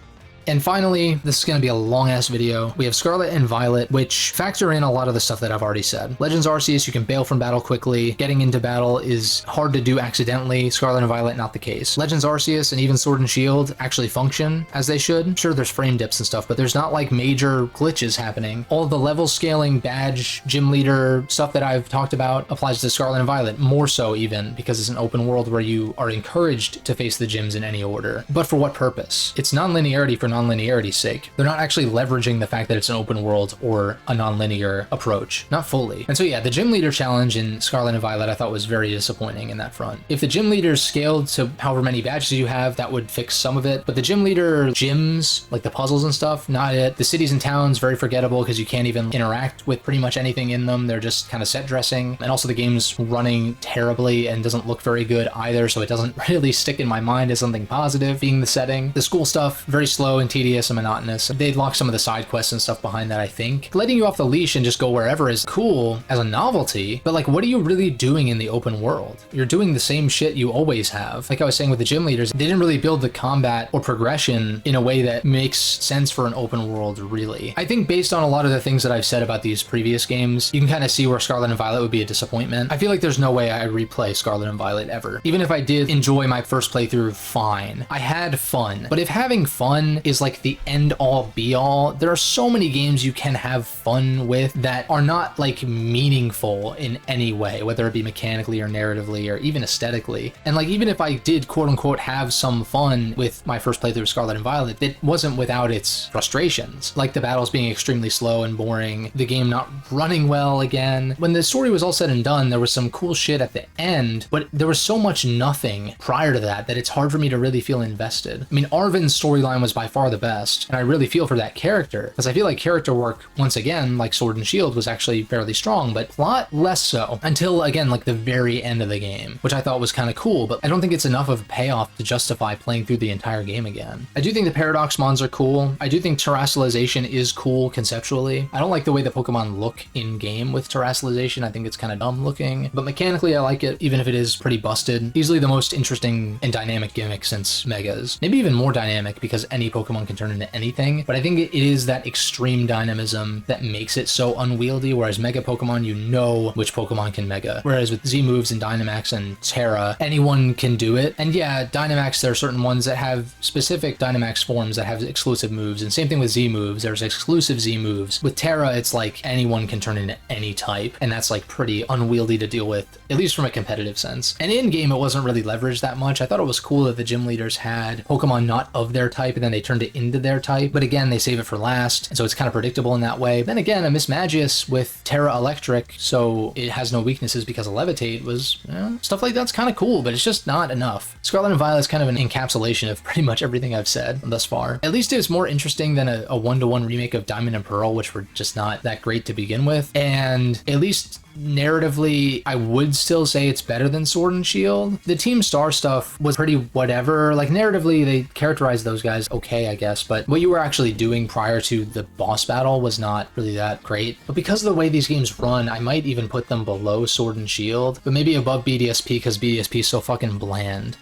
Speaker 1: And finally, this is going to be a long ass video. We have Scarlet and Violet, which factor in a lot of the stuff that I've already said. Legends Arceus, you can bail from battle quickly. Getting into battle is hard to do accidentally. Scarlet and Violet, not the case. Legends Arceus and even Sword and Shield actually function as they should. Sure, there's frame dips and stuff, but there's not like major glitches happening. All of the level scaling, badge, gym leader stuff that I've talked about applies to Scarlet and Violet, more so even because it's an open world where you are encouraged to face the gyms in any order. But for what purpose? It's non-linearity for non-linearity's sake. They're not actually leveraging the fact that it's an open world or a non-linear approach. Not fully. And so yeah, the gym leader challenge in Scarlet and Violet I thought was very disappointing in that front. If the gym leaders scaled to however many badges you have, that would fix some of it. But the gym leader gyms, like the puzzles and stuff, not it. The cities and towns, very forgettable because you can't even interact with pretty much anything in them. They're just kind of set dressing. And also the game's running terribly and doesn't look very good either, so it doesn't really stick in my mind as something positive being the setting. The school stuff, very slow and tedious and monotonous. They'd lock some of the side quests and stuff behind that, I think. Letting you off the leash and just go wherever is cool as a novelty, but like, what are you really doing in the open world? You're doing the same shit you always have. Like I was saying with the gym leaders, they didn't really build the combat or progression in a way that makes sense for an open world, really. I think based on a lot of the things that I've said about these previous games, you can kind of see where Scarlet and Violet would be a disappointment. I feel like there's no way I replay Scarlet and Violet ever. Even if I did enjoy my first playthrough, fine. I had fun. But if having fun is like the end all be all, there are so many games you can have fun with that are not like meaningful in any way, whether it be mechanically or narratively or even aesthetically. And like, even if I did quote unquote have some fun with my first playthrough of Scarlet and Violet, it wasn't without its frustrations, like the battles being extremely slow and boring, the game not running well again. When the story was all said and done, there was some cool shit at the end, but there was so much nothing prior to that that it's hard for me to really feel invested. I mean, Arven's storyline was by far the best, and I really feel for that character, because I feel like character work, once again, like Sword and Shield, was actually fairly strong, but plot less so, until again, like the very end of the game, which I thought was kind of cool, but I don't think it's enough of a payoff to justify playing through the entire game again. I do think the Paradox Mons are cool. I do think terrestrialization is cool conceptually. I don't like the way the Pokemon look in-game with terrestrialization. I think it's kind of dumb looking, but mechanically I like it, even if it is pretty busted. Easily the most interesting and dynamic gimmick since Megas. Maybe even more dynamic because any Pokemon can turn into anything, but I think it is that extreme dynamism that makes it so unwieldy, whereas Mega Pokemon, you know which Pokemon can Mega. Whereas with Z moves and Dynamax and Terra, anyone can do it. And yeah, Dynamax, there are certain ones that have specific Dynamax forms that have exclusive moves, and same thing with Z moves, there's exclusive Z moves. With Terra, it's like anyone can turn into any type, and that's like pretty unwieldy to deal with, at least from a competitive sense. And in-game, it wasn't really leveraged that much. I thought it was cool that the gym leaders had Pokemon not of their type, and then they turned it into their type, but again, they save it for last, and so it's kind of predictable in that way. Then again, a Miss Magius with Terra Electric, so it has no weaknesses because of Levitate, was, stuff like that's kind of cool, but it's just not enough. Scarlet and Violet is kind of an encapsulation of pretty much everything I've said thus far. At least it was more interesting than a one-to-one remake of Diamond and Pearl, which were just not that great to begin with, and at least narratively, I would still say it's better than Sword and Shield. The Team Star stuff was pretty whatever. Like, narratively, they characterized those guys okay, I guess, but what you were actually doing prior to the boss battle was not really that great. But because of the way these games run, I might even put them below Sword and Shield, but maybe above BDSP because BDSP is so fucking bland.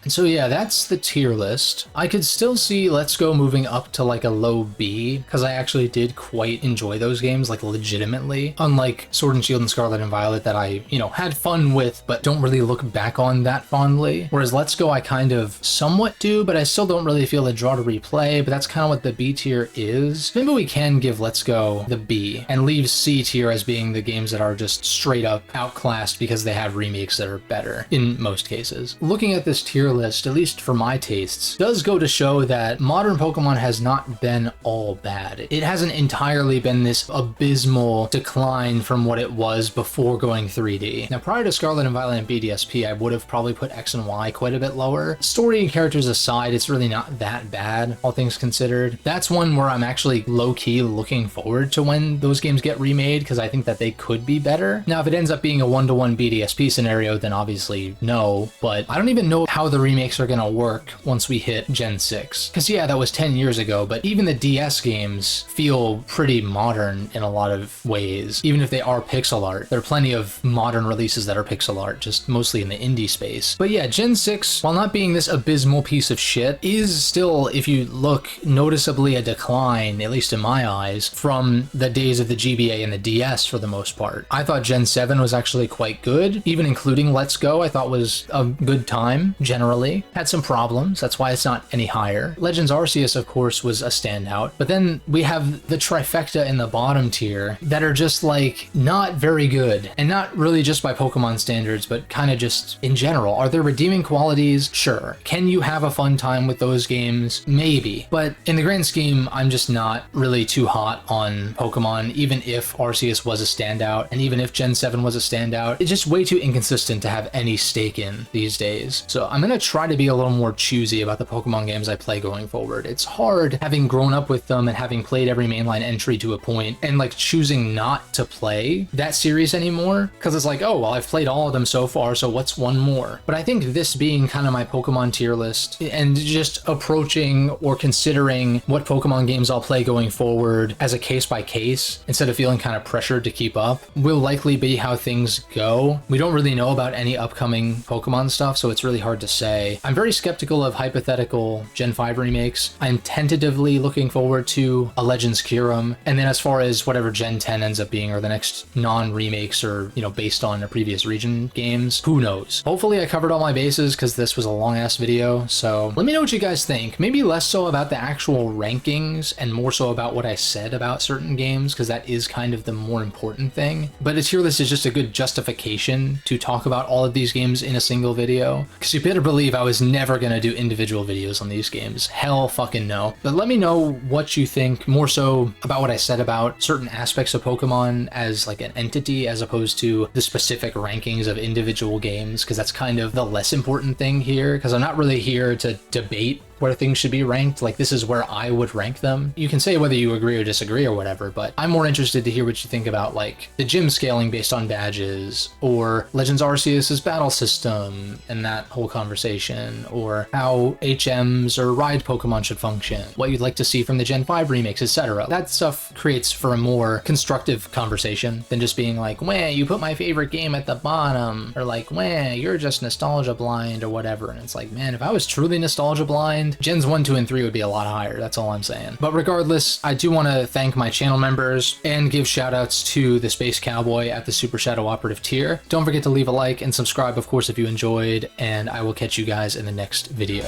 Speaker 1: And so yeah, that's the tier list. I could still see Let's Go moving up to like a low B, because I actually did quite enjoy those games, like legitimately. Unlike Sword and Shield and Scarlet and Violet that I, had fun with, but don't really look back on that fondly. Whereas Let's Go I kind of somewhat do, but I still don't really feel a draw to replay, but that's kind of what the B tier is. Maybe we can give Let's Go the B, and leave C tier as being the games that are just straight up outclassed because they have remakes that are better, in most cases. Looking at this tier list, at least for my tastes, does go to show that modern Pokemon has not been all bad. It hasn't entirely been this abysmal decline from what it was before going 3D. Now, prior to Scarlet and Violet and BDSP, I would have probably put X and Y quite a bit lower. Story and characters aside, it's really not that bad, all things considered. That's one where I'm actually low-key looking forward to when those games get remade, because I think that they could be better. Now, if it ends up being a one-to-one BDSP scenario, then obviously no, but I don't even know how the remakes are gonna work once we hit Gen 6. Because yeah, that was 10 years ago, but even the DS games feel pretty modern in a lot of ways, even if they are pixel art. There are plenty of modern releases that are pixel art, just mostly in the indie space. But yeah, Gen 6, while not being this abysmal piece of shit, is still, if you look, noticeably a decline, at least in my eyes, from the days of the GBA and the DS for the most part. I thought Gen 7 was actually quite good, even including Let's Go, I thought was a good time, generally. Had some problems, that's why it's not any higher. Legends Arceus, of course, was a standout, but then we have the trifecta in the bottom tier that are just like not very good, and not really just by Pokemon standards, but kind of just in general. Are there redeeming qualities? Sure. Can you have a fun time with those games? Maybe. But in the grand scheme, I'm just not really too hot on Pokemon, even if Arceus was a standout, and even if Gen 7 was a standout. It's just way too inconsistent to have any stake in these days. So I'm gonna try to be a little more choosy about the Pokemon games I play going forward. It's hard having grown up with them and having played every mainline entry to a point and like choosing not to play that series anymore, because it's like, oh, well, I've played all of them so far, so what's one more? But I think this being kind of my Pokemon tier list and just approaching or considering what Pokemon games I'll play going forward as a case by case instead of feeling kind of pressured to keep up will likely be how things go. We don't really know about any upcoming Pokemon stuff, so it's really hard to say. I'm very skeptical of hypothetical Gen 5 remakes. I'm tentatively looking forward to a Legends Kyurem, and then as far as whatever Gen 10 ends up being, or the next non-remakes or, you know, based on a previous region games, who knows? Hopefully I covered all my bases because this was a long-ass video, so let me know what you guys think. Maybe less so about the actual rankings and more so about what I said about certain games, because that is kind of the more important thing. But a tier list is just a good justification to talk about all of these games in a single video, because you better believe I was never gonna do individual videos on these games. Hell fucking no. But let me know what you think, more so about what I said about certain aspects of Pokemon as like an entity as opposed to the specific rankings of individual games, because that's kind of the less important thing here, because I'm not really here to debate where things should be ranked. Like, this is where I would rank them. You can say whether you agree or disagree or whatever, but I'm more interested to hear what you think about like the gym scaling based on badges, or Legends Arceus's battle system and that whole conversation, or how HMs or ride Pokemon should function, what you'd like to see from the Gen 5 remakes, etc. That stuff creates for a more constructive conversation than just being like, wah, you put my favorite game at the bottom, or like, wah, you're just nostalgia blind or whatever. And it's like, man, if I was truly nostalgia blind, Gens 1, 2, and 3 would be a lot higher. That's all I'm saying. But regardless, I do want to thank my channel members and give shout outs to the Space Cowboy at the Super Shadow Operative tier. Don't forget to leave a like and subscribe, of course, if you enjoyed, and I will catch you guys in the next video.